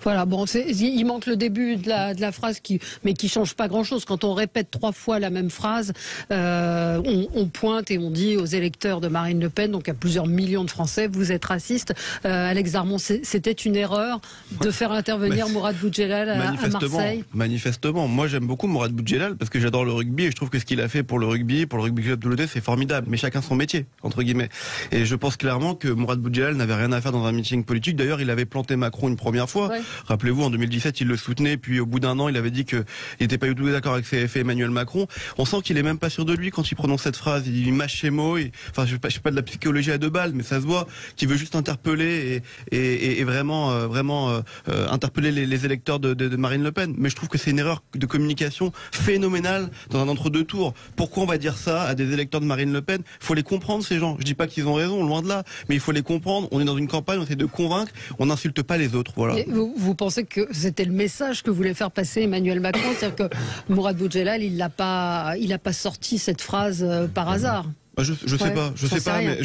Voilà, bon, il manque le début de la phrase mais qui change pas grand-chose. Quand on répète 3 fois la même phrase, on pointe et on dit aux électeurs de Marine Le Pen, donc à plusieurs millions de Français, vous êtes raciste. Alex Darmon, c'était une erreur de faire intervenir Mourad Boudjelal à Marseille. Manifestement. Moi, j'aime beaucoup Mourad Boudjelal parce que j'adore le rugby et je trouve que ce qu'il a fait pour le rugby club de l'OD, c'est formidable. Mais chacun son métier, entre guillemets. Et je pense clairement que Mourad Boudjelal n'avait rien à faire dans un meeting politique. D'ailleurs, il avait planté Macron une première fois. Ouais. Rappelez-vous, en 2017, il le soutenait, puis au bout d'un an, il avait dit qu'il n'était pas du tout d'accord avec ce qu'avait fait Emmanuel Macron. On sent qu'il est même pas sûr de lui quand il prononce cette phrase. Il mâche ses mots. Enfin, je sais pas de la psychologie à 2 balles, mais ça se voit qu'il veut juste interpeller et vraiment interpeller les électeurs de Marine Le Pen. Mais je trouve que c'est une erreur de communication phénoménale dans un entre-deux tours. Pourquoi on va dire ça à des électeurs de Marine Le Pen? Il faut les comprendre, ces gens. Je dis pas qu'ils ont raison, loin de là, mais il faut les comprendre. On est dans une campagne, on essaie de convaincre, on n'insulte pas les autres. Voilà. Vous pensez que c'était le message que voulait faire passer Emmanuel Macron, c'est-à-dire que Mourad Boudjelal, il n'a pas sorti cette phrase par hasard? Je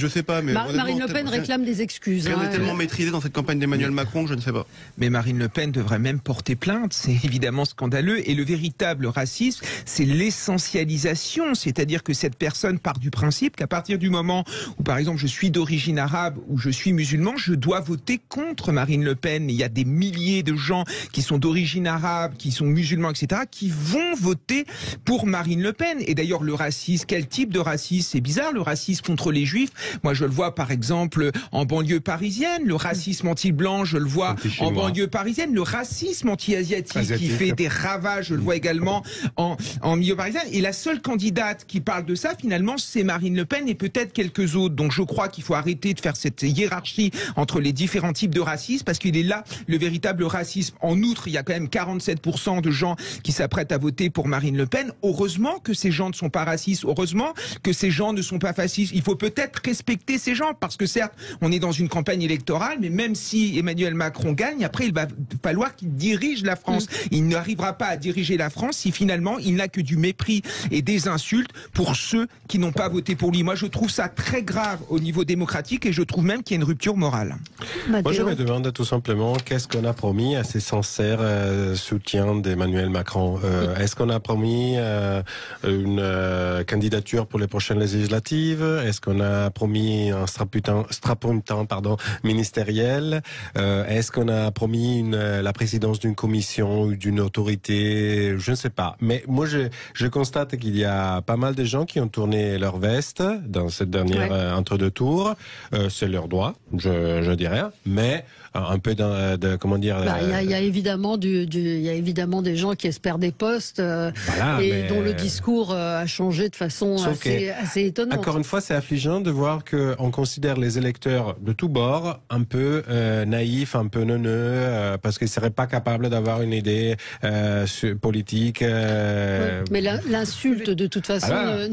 sais pas, mais Marine Le Pen réclame des excuses. On est tellement maîtrisé dans cette campagne d'Emmanuel Macron que je ne sais pas. Mais Marine Le Pen devrait même porter plainte. C'est évidemment scandaleux. Et le véritable racisme, c'est l'essentialisation. C'est-à-dire que cette personne part du principe qu'à partir du moment où, par exemple, je suis d'origine arabe ou je suis musulman, je dois voter contre Marine Le Pen. Il y a des milliers de gens qui sont d'origine arabe, qui sont musulmans, etc., qui vont voter pour Marine Le Pen. Et d'ailleurs, le racisme, quel type de racisme? C'est bizarre. Le racisme contre les juifs, moi je le vois par exemple en banlieue parisienne, le racisme anti-blanc, je le vois en banlieue parisienne, le racisme anti-asiatique qui fait des ravages, je le vois également en milieu parisien. Et la seule candidate qui parle de ça finalement, c'est Marine Le Pen et peut-être quelques autres. Donc je crois qu'il faut arrêter de faire cette hiérarchie entre les différents types de racisme parce qu'il est là le véritable racisme. En outre, il y a quand même 47% de gens qui s'apprêtent à voter pour Marine Le Pen. Heureusement que ces gens ne sont pas racistes, heureusement que ces gens ne sont pas fascistes. Il faut peut-être respecter ces gens parce que certes, on est dans une campagne électorale, mais même si Emmanuel Macron gagne, après il va falloir qu'il dirige la France. Il n'arrivera pas à diriger la France si finalement il n'a que du mépris et des insultes pour ceux qui n'ont pas voté pour lui. Moi, je trouve ça très grave au niveau démocratique et je trouve même qu'il y a une rupture morale. Moi, je me demande tout simplement qu'est-ce qu'on a promis à ces sincères soutiens d'Emmanuel Macron. Est-ce qu'on a promis une candidature pour les prochaines législatives? Est-ce qu'on a promis un strapontin ministériel? Est-ce qu'on a promis la présidence d'une commission ou d'une autorité? Je ne sais pas. Mais moi, je constate qu'il y a pas mal de gens qui ont tourné leur veste dans cette dernière entre-deux tours. C'est leur droit, je dirais. Mais un peu comment dire. Il y a évidemment des gens qui espèrent des postes dont le discours a changé de façon assez étonnante. Encore une fois, c'est affligeant de voir qu'on considère les électeurs de tous bords un peu naïfs, un peu neuneux, parce qu'ils ne seraient pas capables d'avoir une idée politique. Mais l'insulte, de toute façon,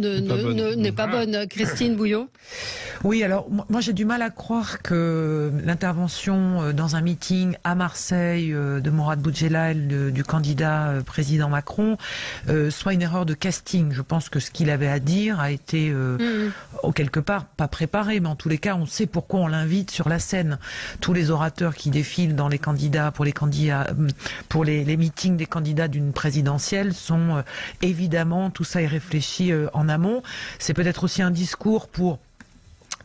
n'est pas bonne. Christine Bouillot? Oui, alors moi j'ai du mal à croire que l'intervention dans un meeting à Marseille de Mourad Boudjelal, du candidat président Macron, soit une erreur de casting. Je pense que ce qu'il avait à dire a été quelque part pas préparé, mais en tous les cas on sait pourquoi on l'invite sur la scène. Tous les orateurs qui défilent dans les meetings des candidats d'une présidentielle sont évidemment, tout ça est réfléchi en amont. C'est peut-être aussi un discours pour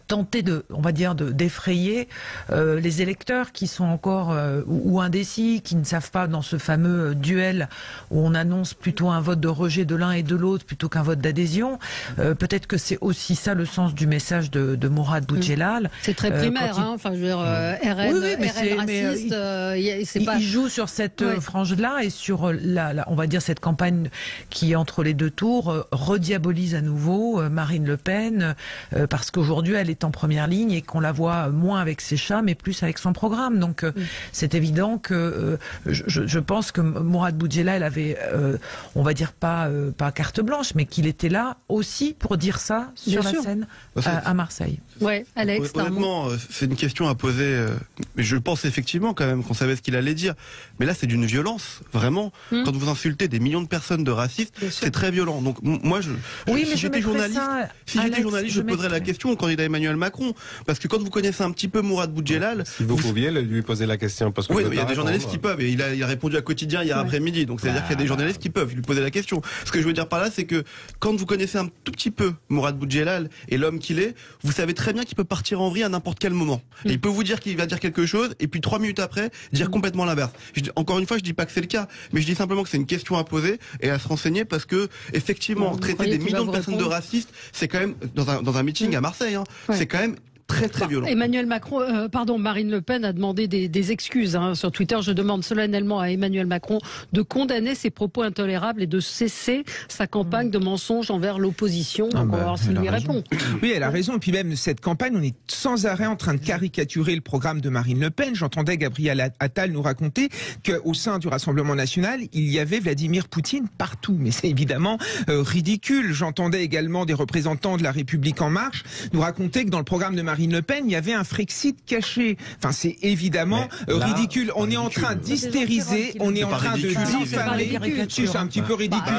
tenter d'effrayer les électeurs qui sont encore ou indécis, qui ne savent pas dans ce fameux duel où on annonce plutôt un vote de rejet de l'un et de l'autre plutôt qu'un vote d'adhésion. Peut-être que c'est aussi ça le sens du message de Mourad Boudjelal. C'est très primaire, il joue sur cette frange-là et sur on va dire cette campagne qui entre les deux tours rediabolise à nouveau Marine Le Pen parce qu'aujourd'hui elle est en première ligne et qu'on la voit moins avec ses chats mais plus avec son programme. Donc c'est évident que je pense que Mourad Boudjelal avait on va dire pas carte blanche mais qu'il était là aussi pour dire ça sur la scène à Marseille. Ouais, Alex. Honnêtement, c'est une question à poser. Mais je pense effectivement quand même qu'on savait ce qu'il allait dire. Mais là, c'est d'une violence, vraiment. Quand vous insultez des millions de personnes de racistes, c'est très violent. Donc moi, si j'étais journaliste, je poserais la question au candidat Emmanuel Macron, parce que quand vous connaissez un petit peu Mourad Boudjelal, si vous pouviez lui poser la question, parce que oui, il y a des journalistes qui peuvent. Et il a répondu à Quotidien hier après-midi. Donc c'est-à-dire qu'il y a des journalistes qui peuvent lui poser la question. Ce que je veux dire par là, c'est que quand vous connaissez un tout petit peu Mourad Boudjelal et l'homme qu'il est, vous savez très bien qu'il peut partir en vrille à n'importe quel moment. Et il peut vous dire qu'il va dire quelque chose et puis 3 minutes après dire complètement l'inverse. Encore une fois, je dis pas que c'est le cas, mais je dis simplement que c'est une question à poser et à se renseigner, parce que effectivement traiter des millions de personnes de racistes, c'est quand même dans un meeting à Marseille, c'est quand même très violent. Emmanuel Macron, Marine Le Pen a demandé des excuses sur Twitter. Je demande solennellement à Emmanuel Macron de condamner ses propos intolérables et de cesser sa campagne de mensonges envers l'opposition. On va voir s'il lui répond. Oui, elle a raison. Et puis même cette campagne, on est sans arrêt en train de caricaturer le programme de Marine Le Pen. J'entendais Gabriel Attal nous raconter qu'au sein du Rassemblement national, il y avait Vladimir Poutine partout. Mais c'est évidemment ridicule. J'entendais également des représentants de La République En Marche nous raconter que dans le programme de Marine Le Pen, il y avait un Frexit caché. Enfin, c'est évidemment ridicule. On est en train d'hystériser, on est en train de diffamer. C'est un petit peu ridicule.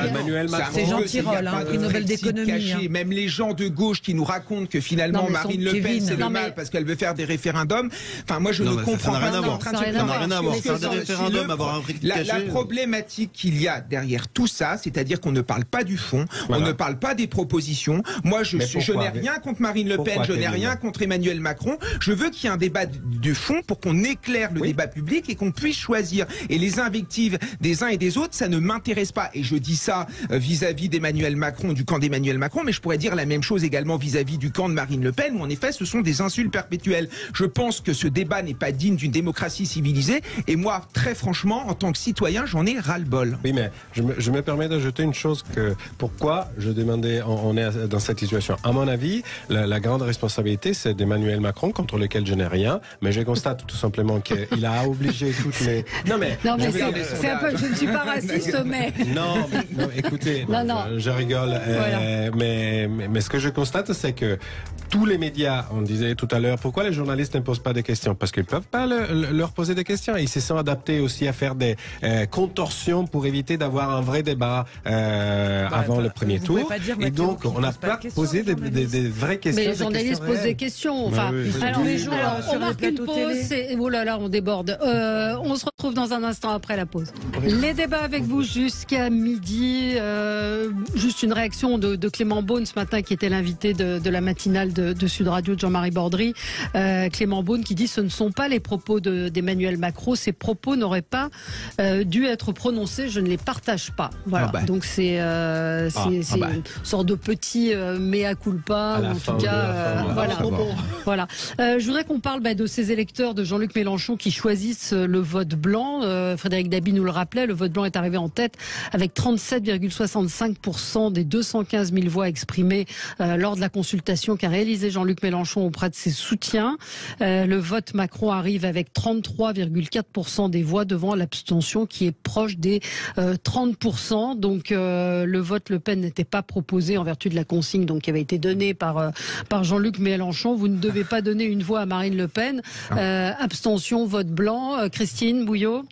C'est Jean Tirole, prix Nobel d'économie. Même les gens de gauche qui nous racontent que finalement Marine Le Pen c'est le mal parce qu'elle veut faire des référendums. Enfin, moi je ne comprends pas. Ça n'a rien à voir. Faire des référendums, avoir un Frexit caché. La problématique qu'il y a derrière tout ça, c'est-à-dire qu'on ne parle pas du fond, on ne parle pas des propositions. Moi, je n'ai rien contre Marine Le Pen, je n'ai rien contre Emmanuel Macron. Je veux qu'il y ait un débat de fond pour qu'on éclaire le débat public et qu'on puisse choisir. Et les invectives des uns et des autres, ça ne m'intéresse pas. Et je dis ça vis-à-vis d'Emmanuel Macron, du camp d'Emmanuel Macron, mais je pourrais dire la même chose également vis-à-vis du camp de Marine Le Pen, où en effet, ce sont des insultes perpétuelles. Je pense que ce débat n'est pas digne d'une démocratie civilisée. Et moi, très franchement, en tant que citoyen, j'en ai ras-le-bol. Oui, mais je me permets d'ajouter une chose pourquoi je demandais, on est dans cette situation. À mon avis, la grande responsabilité, c'est d'Emmanuel Macron, contre lequel je n'ai rien, mais je constate tout simplement qu'il a obligé toutes les... Non mais c'est un peu, je ne suis pas raciste, mais... Non, écoutez, je rigole, voilà. Mais ce que je constate, c'est que tous les médias, on disait tout à l'heure, pourquoi les journalistes ne posent pas des questions? Parce qu'ils ne peuvent pas leur poser des questions. Ils se sont adaptés aussi à faire des contorsions pour éviter d'avoir un vrai débat avant le premier tour. Et donc, on n'a pas posé des vraies questions. Mais les journalistes posent des questions. Enfin, alors, on marque une pause. Oh là là, on déborde. On se retrouve dans un instant après la pause. Les débats avec vous jusqu'à midi. Juste une réaction de Clément Beaune ce matin, qui était l'invité de la matinale de Sud Radio de Jean-Marie Bordry. Clément Beaune qui dit: ce ne sont pas les propos d'Emmanuel Macron. Ces propos n'auraient pas dû être prononcés. Je ne les partage pas. Voilà. Donc c'est une sorte de petit mea culpa. En tout cas, voilà. Je voudrais qu'on parle de ces électeurs de Jean-Luc Mélenchon qui choisissent le vote blanc. Frédéric Dabi nous le rappelait, le vote blanc est arrivé en tête avec 37,65% des 215 000 voix exprimées lors de la consultation qu'a réalisée Jean-Luc Mélenchon auprès de ses soutiens. Le vote Macron arrive avec 33,4% des voix devant l'abstention qui est proche des 30%. Donc le vote Le Pen n'était pas proposé en vertu de la consigne qui avait été donnée par Jean-Luc Mélenchon. Vous ne devez pas donner une voix à Marine Le Pen. Abstention, vote blanc. Christine Bouillot.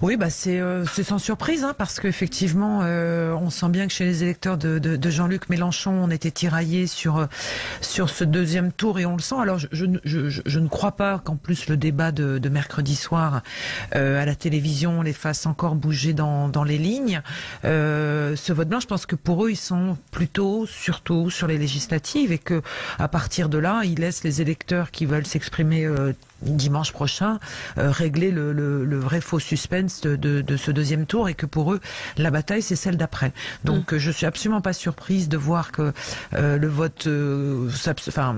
Oui, c'est sans surprise, parce qu'effectivement, on sent bien que chez les électeurs de Jean-Luc Mélenchon, on était tiraillés sur ce deuxième tour, et on le sent. Alors, je ne crois pas qu'en plus le débat de mercredi soir à la télévision les fasse encore bouger dans les lignes. Ce vote blanc, je pense que pour eux, ils sont surtout sur les législatives, et que à partir de là, ils laissent les électeurs qui veulent s'exprimer dimanche prochain régler le vrai faux suspense de ce deuxième tour, et que pour eux la bataille c'est celle d'après. Donc je suis absolument pas surprise de voir que le vote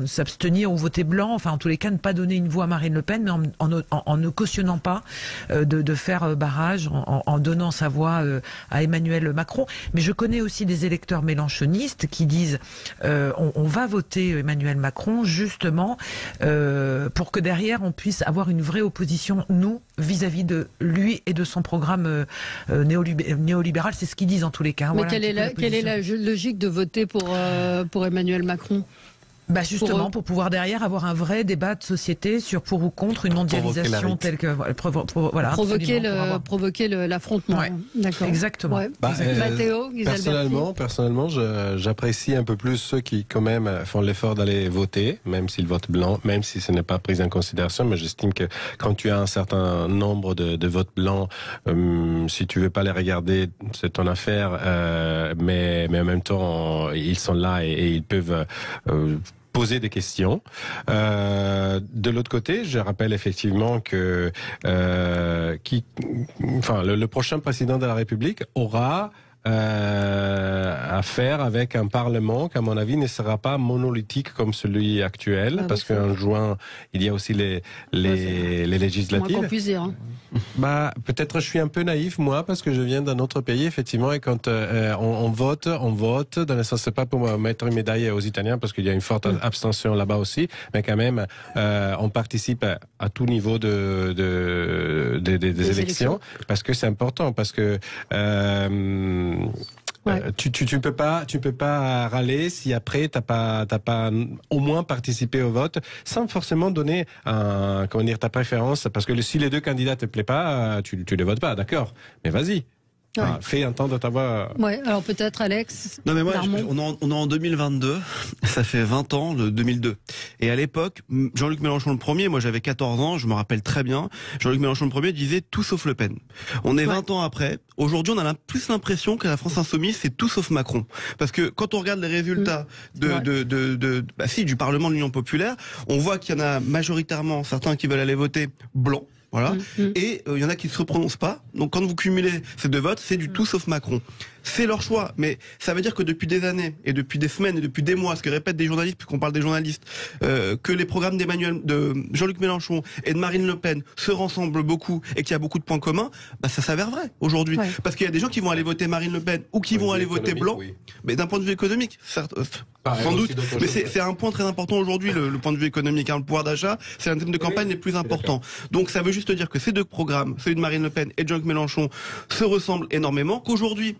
s'abstenir ou voter blanc, en tous les cas ne pas donner une voix à Marine Le Pen, mais en ne cautionnant pas de faire barrage, en donnant sa voix à Emmanuel Macron. Mais je connais aussi des électeurs mélenchonistes qui disent on va voter Emmanuel Macron justement pour que derrière on puisse avoir une vraie opposition, nous, vis-à-vis de lui et de son programme néolibéral. C'est ce qu'ils disent en tous les cas. Mais quelle est la logique de voter pour Emmanuel Macron ? Justement, pour pouvoir derrière avoir un vrai débat de société sur pour ou contre une mondialisation telle que provoquer l'affrontement. Ouais. D'accord. Exactement. Ouais. Matteo, personnellement, j'apprécie un peu plus ceux qui quand même font l'effort d'aller voter, même s'ils votent blanc, même si ce n'est pas pris en considération. Mais j'estime que quand tu as un certain nombre de votes blancs, si tu veux pas les regarder, c'est ton affaire. Mais en même temps, ils sont là et ils peuvent poser des questions. De l'autre côté, je rappelle effectivement que le prochain président de la République aura à faire avec un Parlement qui, à mon avis, ne sera pas monolithique comme celui actuel, parce qu'en juin, il y a aussi les législatives. Moins qu'on puisse dire. Peut-être je suis un peu naïf, moi, parce que je viens d'un autre pays, effectivement, et quand on vote, dans le sens, c'est pas pour mettre une médaille aux Italiens, parce qu'il y a une forte abstention là-bas aussi, mais quand même, on participe à tout niveau des élections, parce que c'est important, parce que tu peux pas râler si après t'as pas au moins participé au vote sans forcément donner ta préférence, parce que si les deux candidats te plaisent pas, tu les votes pas, d'accord, mais vas-y. Fais entendre ta voix. Ouais, alors peut-être Alex. Non mais moi, on est en 2022, ça fait 20 ans, le 2002. Et à l'époque, Jean-Luc Mélenchon le premier, moi j'avais 14 ans, je me rappelle très bien, Jean-Luc Mélenchon le premier disait tout sauf Le Pen. On est 20 ans après, aujourd'hui on a plus l'impression que la France Insoumise c'est tout sauf Macron. Parce que quand on regarde les résultats du Parlement de l'Union Populaire, on voit qu'il y en a majoritairement certains qui veulent aller voter blanc. Voilà. Et il y en a qui ne se prononcent pas. Donc quand vous cumulez ces deux votes, c'est du tout sauf Macron. C'est leur choix, mais ça veut dire que depuis des années et depuis des semaines et depuis des mois, ce que répètent des journalistes, puisqu'on parle des journalistes, que les programmes de Jean-Luc Mélenchon et de Marine Le Pen se ressemblent beaucoup et qu'il y a beaucoup de points communs, ça s'avère vrai aujourd'hui. Ouais. Parce qu'il y a des gens qui vont aller voter Marine Le Pen ou qui vont aller voter blanc, mais d'un point de vue économique, certes, sans doute, mais c'est un point très important aujourd'hui, le point de vue économique. Le pouvoir d'achat, c'est un thème de campagne les plus importants. Donc ça veut juste dire que ces deux programmes, celui de Marine Le Pen et de Jean-Luc Mélenchon, se ressemblent énormément, qu'aujourd'hui,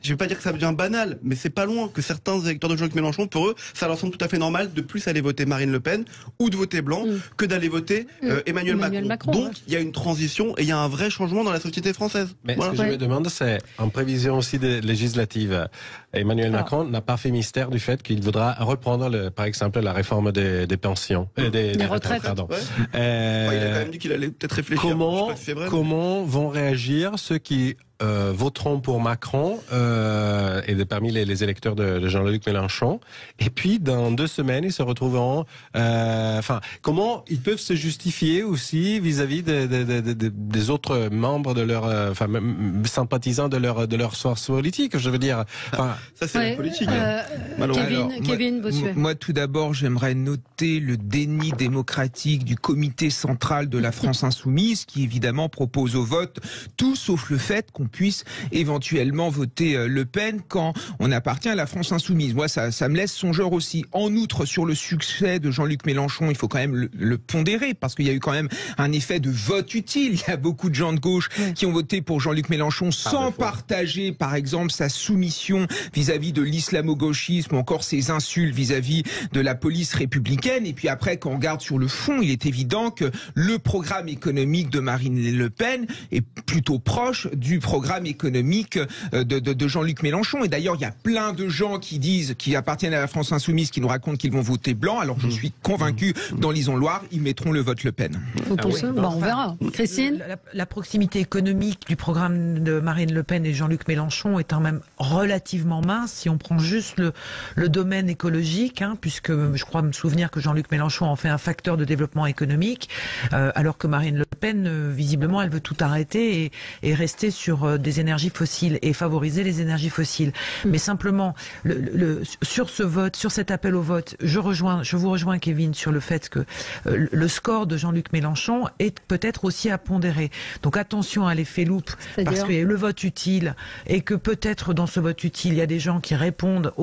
je vais pas dire que ça devient banal, mais c'est pas loin que certains électeurs de Jean-Luc Mélenchon, pour eux, ça leur semble tout à fait normal de plus aller voter Marine Le Pen ou de voter blanc que d'aller voter Emmanuel Macron. Donc il y a une transition et il y a un vrai changement dans la société française. Mais ce que je me demande, c'est en prévision aussi des législatives, Emmanuel Macron n'a pas fait mystère du fait qu'il voudra reprendre, par exemple, la réforme des pensions, des retraites. Pardon. Il a quand même dit qu'il allait peut-être réfléchir. Comment vont réagir ceux qui voteront pour Macron et parmi les électeurs de Jean-Luc Mélenchon, et puis dans 2 semaines ils se retrouveront comment ils peuvent se justifier aussi vis-à-vis des autres membres de leur sympathisants de leur source politique, je veux dire, ça c'est la politique. Kevin Bossuet. Moi tout d'abord j'aimerais noter le déni démocratique du comité central de la France Insoumise, qui évidemment propose au vote tout sauf le fait qu'on puisse éventuellement voter Le Pen quand on appartient à la France Insoumise. Moi, ça me laisse songeur aussi. En outre, sur le succès de Jean-Luc Mélenchon, il faut quand même le pondérer, parce qu'il y a eu quand même un effet de vote utile. Il y a beaucoup de gens de gauche qui ont voté pour Jean-Luc Mélenchon sans partager, par exemple, sa soumission vis-à-vis de l'islamo-gauchisme, ou encore ses insultes vis-à-vis de la police républicaine. Et puis après, quand on regarde sur le fond, il est évident que le programme économique de Marine Le Pen est plutôt proche du programme économique de Jean-Luc Mélenchon. Et d'ailleurs, il y a plein de gens qui appartiennent à la France Insoumise, qui nous racontent qu'ils vont voter blanc. Alors je suis convaincu, dans l'Ison-Loire, ils mettront le vote Le Pen. On verra. Christine, la proximité économique du programme de Marine Le Pen et Jean-Luc Mélenchon est quand même relativement mince si on prend juste le domaine écologique, puisque je crois me souvenir que Jean-Luc Mélenchon en fait un facteur de développement économique, alors que Marine Le Pen, visiblement, elle veut tout arrêter et rester sur des énergies fossiles et favoriser les énergies fossiles. Mais simplement, sur ce vote, sur cet appel au vote, je vous rejoins Kevin sur le fait que le score de Jean-Luc Mélenchon est peut-être aussi à pondérer. Donc attention à l'effet loupe, parce qu'il y a le vote utile et que peut-être dans ce vote utile, il y a des gens qui répondent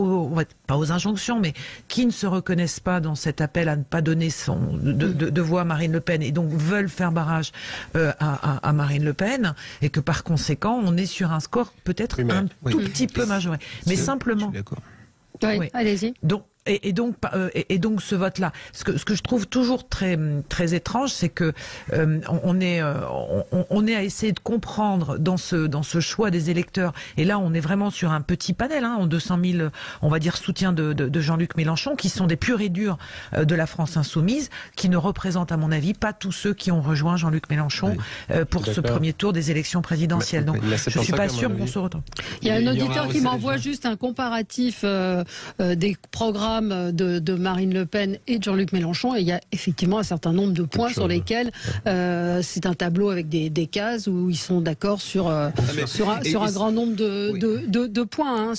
pas aux injonctions, mais qui ne se reconnaissent pas dans cet appel à ne pas donner de voix à Marine Le Pen et donc veulent faire barrage à Marine Le Pen, et que par conséquent, on est sur un score peut-être tout petit peu majoré. Mais simplement... allez-y. Donc, et donc ce vote-là. Ce que je trouve toujours très très étrange, c'est que on est à essayer de comprendre dans ce choix des électeurs. Et là, on est vraiment sur un petit panel, en 200 000, on va dire, soutien de Jean-Luc Mélenchon, qui sont des purs et durs de la France insoumise, qui ne représentent, à mon avis, pas tous ceux qui ont rejoint Jean-Luc Mélenchon pour ce premier tour des élections présidentielles. Donc, je suis pas sûr qu'on se retrouve. Il y a un auditeur qui m'envoie juste un comparatif des programmes de Marine Le Pen et de Jean-Luc Mélenchon, et il y a effectivement un certain nombre de points sur lesquels c'est un tableau avec des cases où ils sont d'accord sur un grand nombre de points,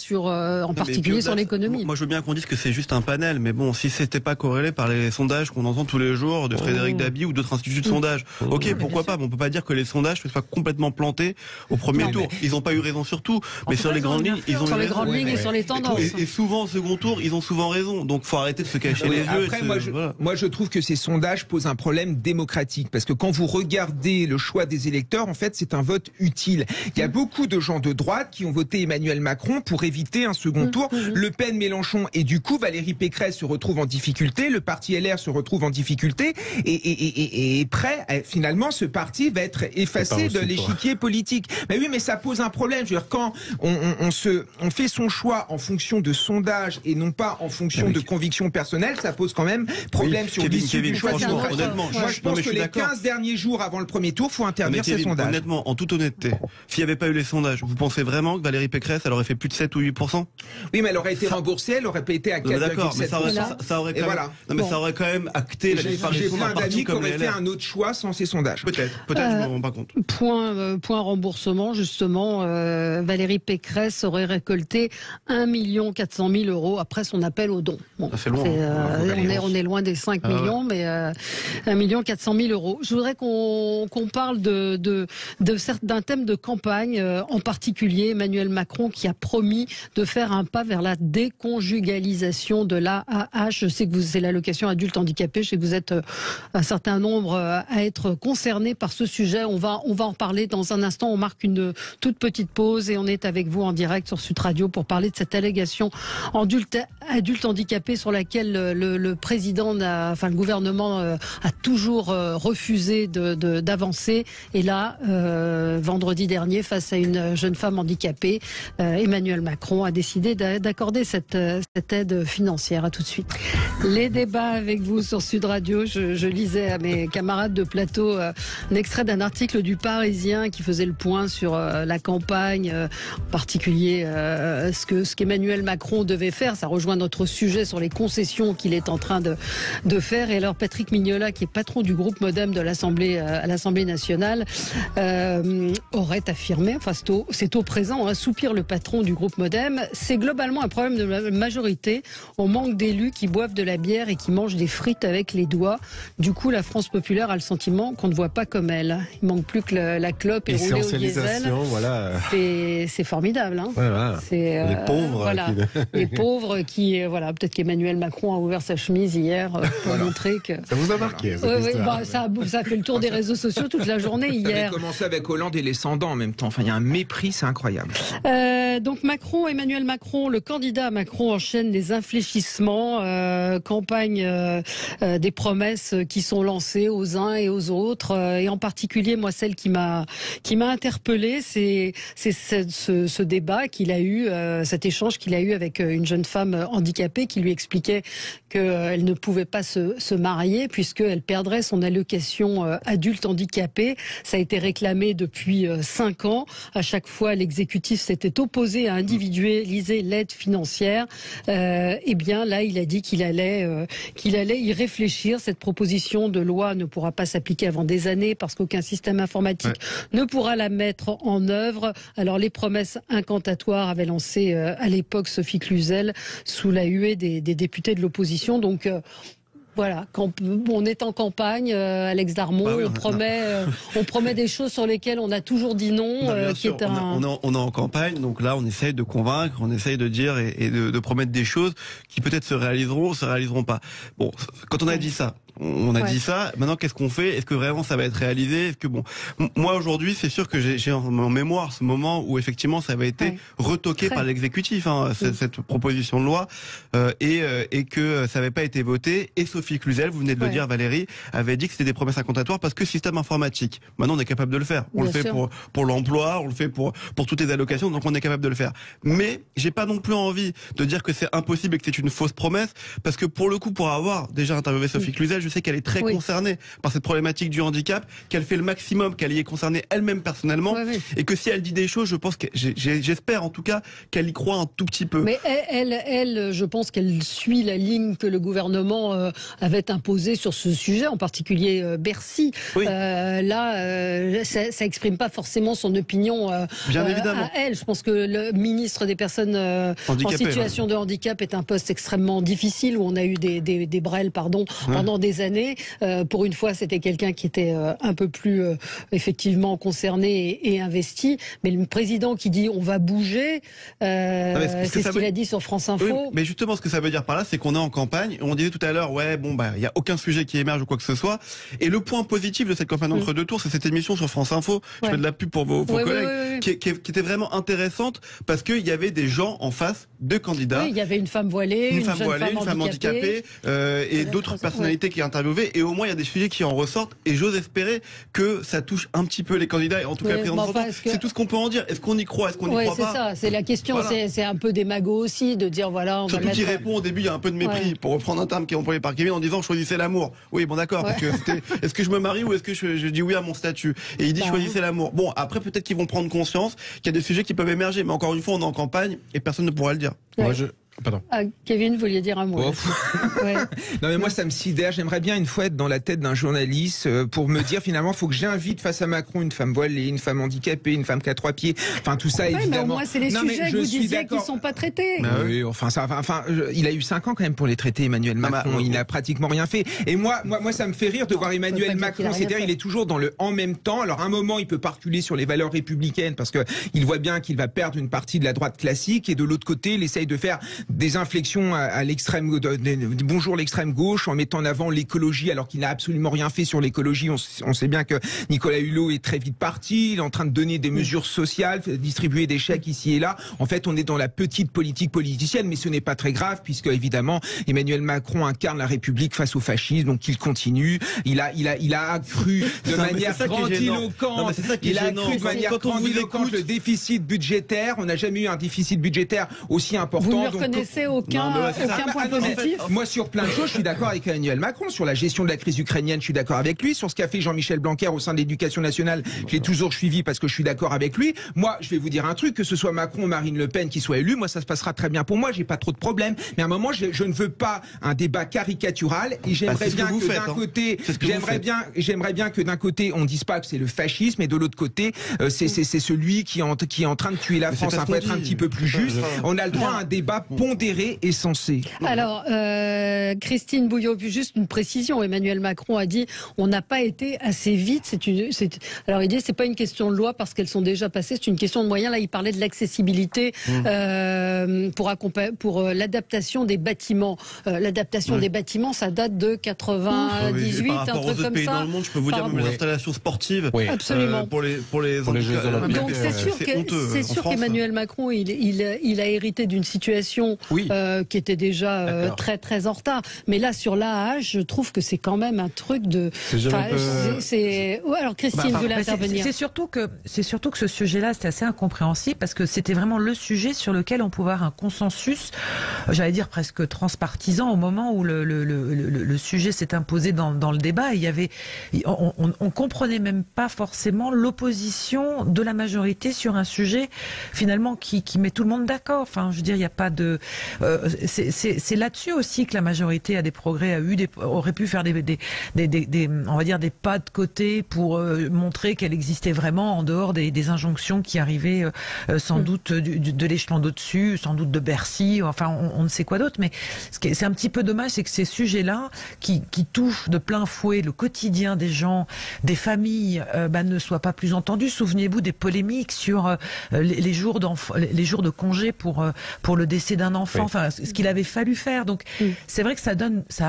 en particulier sur l'économie. Moi, je veux bien qu'on dise que c'est juste un panel, mais bon, si c'était pas corrélé par les sondages qu'on entend tous les jours de Frédéric Dabi ou d'autres instituts de sondage, ok, pourquoi pas, mais on peut pas dire que les sondages ne soient pas complètement plantés au premier tour. Ils n'ont pas eu raison sur tout, mais sur les grandes lignes, ils ont eu raison. Sur les grandes lignes et sur les tendances. Et souvent, au second tour, ils ont souvent raison. Donc, faut arrêter de se cacher les yeux. Après, moi, je trouve que ces sondages posent un problème démocratique, parce que quand vous regardez le choix des électeurs, en fait, c'est un vote utile. Il y a beaucoup de gens de droite qui ont voté Emmanuel Macron pour éviter un second tour. Le Pen, Mélenchon, et du coup, Valérie Pécresse se retrouve en difficulté, le parti LR se retrouve en difficulté, et prêt, finalement, ce parti va être effacé de l'échiquier politique. Mais oui, mais ça pose un problème. Je veux dire, quand on fait son choix en fonction de sondages et non pas en fonction de convictions personnelles, ça pose quand même problème sur l'issue du choix. Honnêtement, moi, je pense que les 15 derniers jours avant le premier tour, faut interdire ces sondages. Honnêtement, en toute honnêteté, s'il n'y avait pas eu les sondages, vous pensez vraiment que Valérie Pécresse, elle aurait fait plus de 7 ou 8%? Oui, mais elle aurait été remboursée, elle aurait pas été à 4,7%. D'accord, mais ça aurait quand même acté la disparition d'un parti comme aurait fait un autre choix sans ces sondages. Peut-être, je me rends pas compte. Point remboursement, justement, Valérie Pécresse aurait récolté 1 400 000 € après son appel au don. Bon, ça fait loin. On est loin des 5 millions, mais 1 400 000 €. Je voudrais qu'on parle d'un thème de campagne, en particulier Emmanuel Macron qui a promis de faire un pas vers la déconjugalisation de l'AAH. Je sais que c'est l'allocation adulte handicapé. Je sais que vous êtes un certain nombre à être concernés par ce sujet. On va en parler dans un instant. On marque une toute petite pause et on est avec vous en direct sur Sud Radio pour parler de cette allégation adulte handicapé sur laquelle le président, le gouvernement a toujours refusé d'avancer. Et là, vendredi dernier, face à une jeune femme handicapée, Emmanuel Macron a décidé d'accorder cette aide financière. À tout de suite. Les débats avec vous sur Sud Radio. Je lisais à mes camarades de plateau un extrait d'un article du Parisien qui faisait le point sur la campagne, en particulier ce qu'Emmanuel Macron devait faire. Ça rejoint notre sujet sur les concessions qu'il est en train de faire. Et alors Patrick Mignola, qui est patron du groupe Modem de à l'Assemblée nationale, aurait affirmé, enfin c'est au présent, soupire le patron du groupe Modem, c'est globalement un problème de la majorité. On manque d'élus qui boivent de la bière et qui mangent des frites avec les doigts. Du coup, la France populaire a le sentiment qu'on ne voit pas comme elle. Il manque plus que la clope et rouler au diesel. Voilà. C'est formidable. Voilà. C'est les pauvres. Voilà. Les pauvres qui, peut-être qu'Emmanuel Macron a ouvert sa chemise hier pour montrer que. Ça vous a marqué. Ça a fait le tour des réseaux sociaux toute la journée hier. Ça avait commencé avec Hollande et les Cendants en même temps. Enfin, il y a un mépris, c'est incroyable. Donc Emmanuel Macron, le candidat Macron enchaîne les infléchissements, campagne des promesses qui sont lancées aux uns et aux autres, et en particulier moi celle qui m'a interpellée, c'est ce débat qu'il a eu, cet échange qu'il a eu avec une jeune femme handicapée qui lui expliquait qu'elle ne pouvait pas se marier puisqu'elle perdrait son allocation adulte handicapé. Ça a été réclamé depuis 5 ans. À chaque fois, l'exécutif s'était opposé à individualiser l'aide financière. Eh bien, là, il a dit qu'il allait y réfléchir. Cette proposition de loi ne pourra pas s'appliquer avant des années parce qu'aucun système informatique ne pourra la mettre en œuvre. Alors, les promesses incantatoires avaient lancé à l'époque Sophie Cluzel sous la huée des députés de l'opposition. Donc, voilà, quand on est en campagne, Alex Darmon, on promet des choses sur lesquelles on a toujours dit non. On est en campagne, donc là on essaye de convaincre, on essaye de dire et de promettre des choses qui peut-être se réaliseront pas. Bon, quand on a dit ça, On a dit ça. Maintenant, qu'est-ce qu'on fait? Est-ce que vraiment ça va être réalisé? Est-ce que moi aujourd'hui, c'est sûr que j'ai en mémoire ce moment où effectivement ça avait été retoqué par l'exécutif, cette proposition de loi, et que ça n'avait pas été voté. Et Sophie Cluzel, vous venez de le dire, Valérie, avait dit que c'était des promesses incantatoires parce que système informatique. Maintenant, on est capable de le faire. On le fait pour l'emploi, on le fait pour toutes les allocations, donc on est capable de le faire. Mais j'ai pas non plus envie de dire que c'est impossible et que c'est une fausse promesse, parce que pour le coup, pour avoir déjà interviewé Sophie Cluzel, je sais qu'elle est très concernée par cette problématique du handicap, qu'elle fait le maximum, qu'elle y est concernée elle-même personnellement, et que si elle dit des choses, je pense que j'espère en tout cas qu'elle y croit un tout petit peu. Mais elle, je pense qu'elle suit la ligne que le gouvernement avait imposée sur ce sujet, en particulier Bercy. Ça exprime pas forcément son opinion Bien évidemment. à elle. Je pense que le ministre des personnes en situation de handicap est un poste extrêmement difficile, où on a eu des brels pendant des années. Pour une fois, c'était quelqu'un qui était un peu plus effectivement concerné et investi. Mais le président qui dit on va bouger, c'est ce qu'il a dit sur France Info. Oui, mais justement, ce que ça veut dire par là, c'est qu'on est en campagne. On disait tout à l'heure, il y a aucun sujet qui émerge ou quoi que ce soit. Et le point positif de cette campagne d'entre-deux tours, c'est cette émission sur France Info. Je fais de la pub pour vos collègues, qui était vraiment intéressante, parce qu'il y avait des gens en face de candidats. Oui, il y avait une femme voilée, une femme handicapée, et d'autres personnalités qui interviewaient, et au moins il y a des sujets qui en ressortent, et j'ose espérer que ça touche un petit peu les candidats, et en tout cas le président sortant. C'est tout ce qu'on peut en dire. Est-ce qu'on y croit? Est-ce qu'on y croit pas? C'est ça, c'est la question. C'est un peu démago aussi de dire on surtout va qu'il répond au début, il y a un peu de mépris, pour reprendre un terme qui est employé par Kevin, en disant choisissez l'amour. Oui, bon d'accord, parce que est-ce que je me marie ou est-ce que je dis oui à mon statut? Et il dit choisissez l'amour. Bon, après peut-être qu'ils vont prendre conscience qu'il y a des sujets qui peuvent émerger, mais encore une fois on est en campagne et personne ne pourra le dire. Pardon. Kevin, vous vouliez dire un mot? Non mais moi ça me sidère. J'aimerais bien une fois être dans la tête d'un journaliste pour me dire finalement faut que j'invite face à Macron une femme voilée, une femme handicapée, une femme qui a 3 pieds. Enfin tout ça évidemment. Mais au moins c'est les sujets que vous disiez qui sont pas traités. Oui, il a eu 5 ans quand même pour les traiter, Emmanuel Macron. Il n'a pratiquement rien fait. Et moi ça me fait rire de voir Emmanuel Macron. C'est-à-dire il est toujours dans le en même temps. Alors à un moment il peut pas reculer sur les valeurs républicaines parce que il voit bien qu'il va perdre une partie de la droite classique, et de l'autre côté il essaye de faire des inflexions à l'extrême, bonjour l'extrême gauche, en mettant en avant l'écologie alors qu'il n'a absolument rien fait sur l'écologie. On sait bien que Nicolas Hulot est très vite parti, il est en train de donner des mesures sociales, distribuer des chèques ici et là. En fait, on est dans la petite politique politicienne, mais ce n'est pas très grave puisque évidemment Emmanuel Macron incarne la République face au fascisme, donc il continue. Il a accru de manière grandiloquente. Il a accru de manière grandiloquente le déficit budgétaire. On n'a jamais eu un déficit budgétaire aussi important. Vous ne reconnaissez aucun point positif? Moi, sur plein de choses, je suis d'accord avec Emmanuel Macron. Sur la gestion de la crise ukrainienne, je suis d'accord avec lui. Sur ce qu'a fait Jean-Michel Blanquer au sein de l'éducation nationale, je l'ai toujours suivi parce que je suis d'accord avec lui. Moi, je vais vous dire un truc, que ce soit Macron ou Marine Le Pen qui soit élu, moi, ça se passera très bien pour moi. J'ai pas trop de problèmes. Mais à un moment, je ne veux pas un débat caricatural, et j'aimerais bien que d'un côté, j'aimerais bien que d'un côté, on dise pas que c'est le fascisme, et de l'autre côté, c'est celui qui est en train de tuer la France. Ça peut être un petit peu plus juste. On a le droit à un débat pondéré et sensé. Alors, Christine Bouillot, juste une précision. Emmanuel Macron a dit on n'a pas été assez vite. Alors, il dit c'est pas une question de loi parce qu'elles sont déjà passées, c'est une question de moyens. Là, il parlait de l'accessibilité pour l'adaptation des bâtiments. L'adaptation des bâtiments, ça date de 98, par rapport un truc aux comme pays ça. dans le monde, je peux vous dire même les installations sportives. Absolument. Pour les Jeux Olympiques. Donc c'est sûr qu'Emmanuel Macron, il a hérité d'une situation qui était déjà très très en retard. Mais là, sur l'AAH, je trouve que c'est quand même un truc de. Alors Christine voulait intervenir. C'est surtout que ce sujet-là, c'était assez incompréhensible parce que c'était vraiment le sujet sur lequel on pouvait avoir un consensus, j'allais dire presque transpartisan, au moment où le sujet s'est imposé dans le débat. On comprenait même pas forcément l'opposition de la majorité sur un sujet finalement qui met tout le monde d'accord. Enfin, je veux dire, il n'y a pas de. C'est là-dessus aussi que la majorité a des progrès, aurait pu faire on va dire des pas de côté pour montrer qu'elle existait vraiment en dehors des injonctions qui arrivaient sans doute de l'échelon d'au-dessus, sans doute de Bercy, enfin on ne sait quoi d'autre. Mais c'est un petit peu dommage, c'est que ces sujets-là qui touchent de plein fouet le quotidien des gens, des familles, ne soient pas plus entendus. Souvenez-vous des polémiques sur les jours de congé pour le décès d'un d'un enfant, enfin ce qu'il avait fallu faire. Donc c'est vrai que ça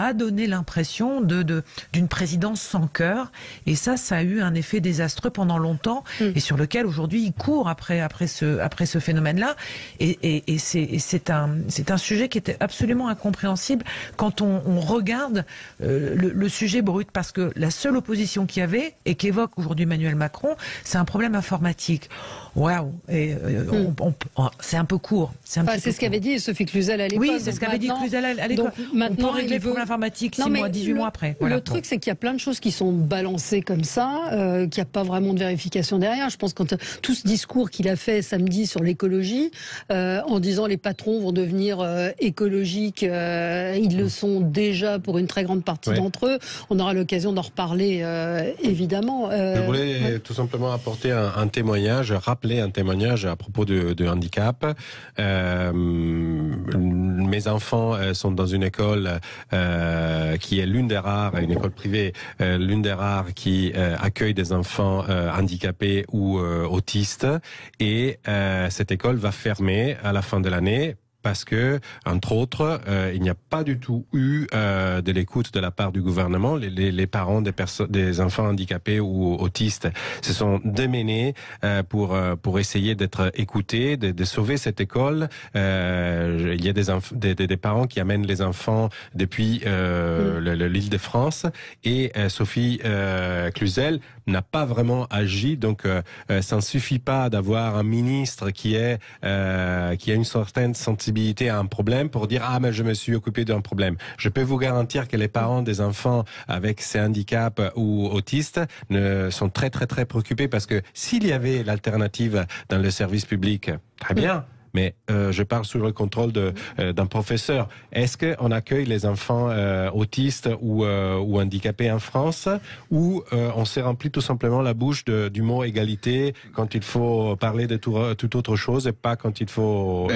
a donné l'impression d'une présidence sans cœur, et ça a eu un effet désastreux pendant longtemps, et sur lequel aujourd'hui il court après ce phénomène-là, et c'est un sujet qui était absolument incompréhensible quand on regarde le sujet brut, parce que la seule opposition qu'il y avait et qu'évoque aujourd'hui Emmanuel Macron, c'est un problème informatique. Waouh, c'est un peu court. C'est ce qu'avait dit Sophie Cluzel à l'époque. Oui, c'est ce qu'avait dit Cluzel à l'époque. Maintenant, on peut régler le problème informatique 18 mois après. Voilà. Le truc, c'est qu'il y a plein de choses qui sont balancées comme ça, qu'il n'y a pas vraiment de vérification derrière. Je pense que tout ce discours qu'il a fait samedi sur l'écologie, en disant les patrons vont devenir écologiques, ils le sont déjà pour une très grande partie d'entre eux. On aura l'occasion d'en reparler, évidemment. Je voulais tout simplement apporter un témoignage, rappeler un témoignage à propos de handicap. Mes enfants sont dans une école qui est l'une des rares, une école privée, l'une des rares qui accueille des enfants handicapés ou autistes, et cette école va fermer à la fin de l'année, parce que, entre autres, il n'y a pas du tout eu de l'écoute de la part du gouvernement. Les parents des enfants handicapés ou autistes se sont démenés pour essayer d'être écoutés, de sauver cette école. Il y a des parents qui amènent les enfants depuis l'île de France, et Sophie Cluzel n'a pas vraiment agi. Donc, ça ne suffit pas d'avoir un ministre qui a une certaine sensibilité à un problème pour dire mais je me suis occupé d'un problème. Je peux vous garantir que les parents des enfants avec ces handicaps ou autistes sont très très très préoccupés, parce que s'il y avait l'alternative dans le service public, très bien. Mais je parle sous le contrôle d'un professeur. Est-ce qu'on accueille les enfants autistes ou handicapés en France, ou on s'est rempli tout simplement la bouche du mot égalité quand il faut parler de toute autre chose, et pas quand il faut...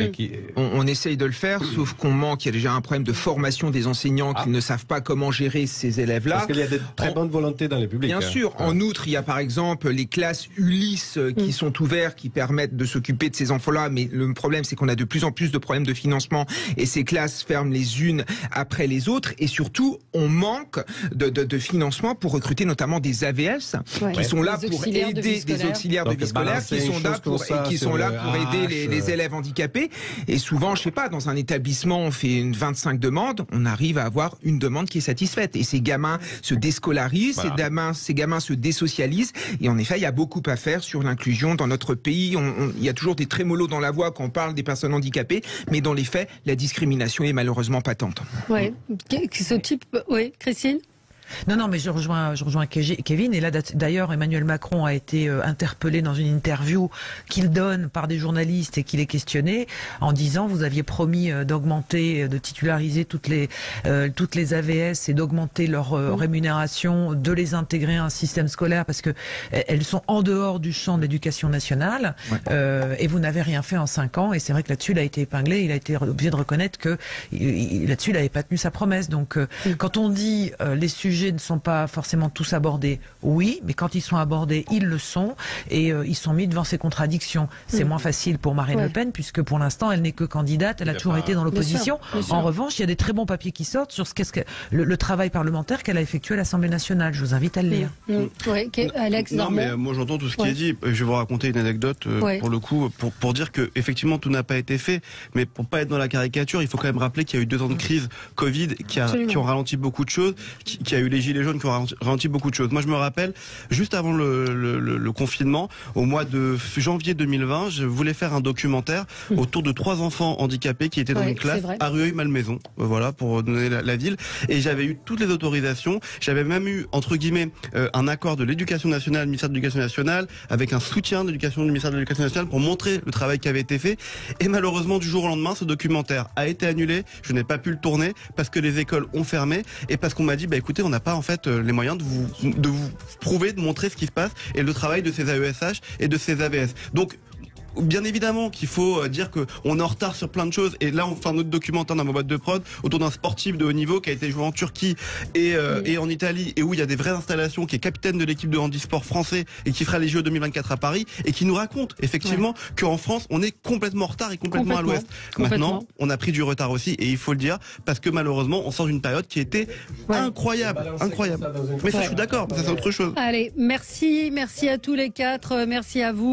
On essaye de le faire, sauf qu'on manque. Il y a déjà un problème de formation des enseignants qui ne savent pas comment gérer ces élèves-là. Parce qu'il y a de très bonnes volontés dans les publics. Bien sûr. En outre, il y a par exemple les classes Ulysse qui sont ouvertes, qui permettent de s'occuper de ces enfants-là, mais le problème, c'est qu'on a de plus en plus de problèmes de financement, et ces classes ferment les unes après les autres, et surtout on manque de financement pour recruter notamment des AVS qui sont là pour aider des auxiliaires de vie scolaire, qui sont là pour aider les élèves handicapés. Et souvent, je sais pas, dans un établissement, on fait 25 demandes, on arrive à avoir une demande qui est satisfaite, et ces gamins se déscolarisent, ces gamins se désocialisent, et en effet, il y a beaucoup à faire sur l'inclusion dans notre pays. Il y a toujours des trémolos dans la voix quand on parle des personnes handicapées, mais dans les faits, la discrimination est malheureusement patente. Oui, ce type... Oui, Christine ? Non, mais je rejoins Kevin. Et là, d'ailleurs, Emmanuel Macron a été interpellé dans une interview qu'il donne par des journalistes, et qu'il est questionné en disant: vous aviez promis d'augmenter, de titulariser toutes les AVS et d'augmenter leur rémunération, de les intégrer à un système scolaire, parce que elles sont en dehors du champ de l'éducation nationale. Et vous n'avez rien fait en 5 ans. Et c'est vrai que là-dessus, il a été épinglé. Il a été obligé de reconnaître que là-dessus, il n'avait pas tenu sa promesse. Donc, quand on dit les sujets ne sont pas forcément tous abordés, oui, mais quand ils sont abordés, ils le sont, et ils sont mis devant ces contradictions. C'est moins facile pour Marine Le Pen, puisque pour l'instant, elle n'est que candidate, elle a toujours été dans l'opposition. En revanche, il y a des très bons papiers qui sortent sur le travail parlementaire qu'elle a effectué à l'Assemblée nationale. Je vous invite à le lire. Alex, non, mais moi j'entends tout ce qui est dit. Je vais vous raconter une anecdote pour le coup, pour dire que effectivement tout n'a pas été fait, mais pour pas être dans la caricature, il faut quand même rappeler qu'il y a eu 2 ans de crise Covid qui ont ralenti beaucoup de choses, qui a eu les gilets jaunes qui ont ralenti beaucoup de choses. Moi, je me rappelle, juste avant le confinement, au mois de janvier 2020, je voulais faire un documentaire autour de 3 enfants handicapés qui étaient dans une classe à Rueil-Malmaison, voilà, pour donner la ville. Et j'avais eu toutes les autorisations. J'avais même eu, entre guillemets, un accord de l'Éducation nationale, du ministère de l'Éducation nationale, avec un soutien de l'Éducation du ministère de l'Éducation nationale pour montrer le travail qui avait été fait. Et malheureusement, du jour au lendemain, ce documentaire a été annulé. Je n'ai pas pu le tourner parce que les écoles ont fermé, et parce qu'on m'a dit, écoutez, on n'a pas en fait les moyens de vous prouver, de montrer ce qui se passe et le travail de ces AESH et de ces AVS. Donc bien évidemment qu'il faut dire que on est en retard sur plein de choses. Et là, on fait un autre documentaire dans ma boîte de prod autour d'un sportif de haut niveau qui a été joué en Turquie et en Italie, et où il y a des vraies installations, qui est capitaine de l'équipe de handisport français et qui fera les JO 2024 à Paris, et qui nous raconte effectivement qu'en France, on est complètement en retard et complètement à l'ouest. Maintenant, on a pris du retard aussi, et il faut le dire, parce que malheureusement, on sort d'une période qui était incroyable. Mais ça, je suis d'accord, ça c'est autre chose. Allez, merci à tous les quatre, merci à vous.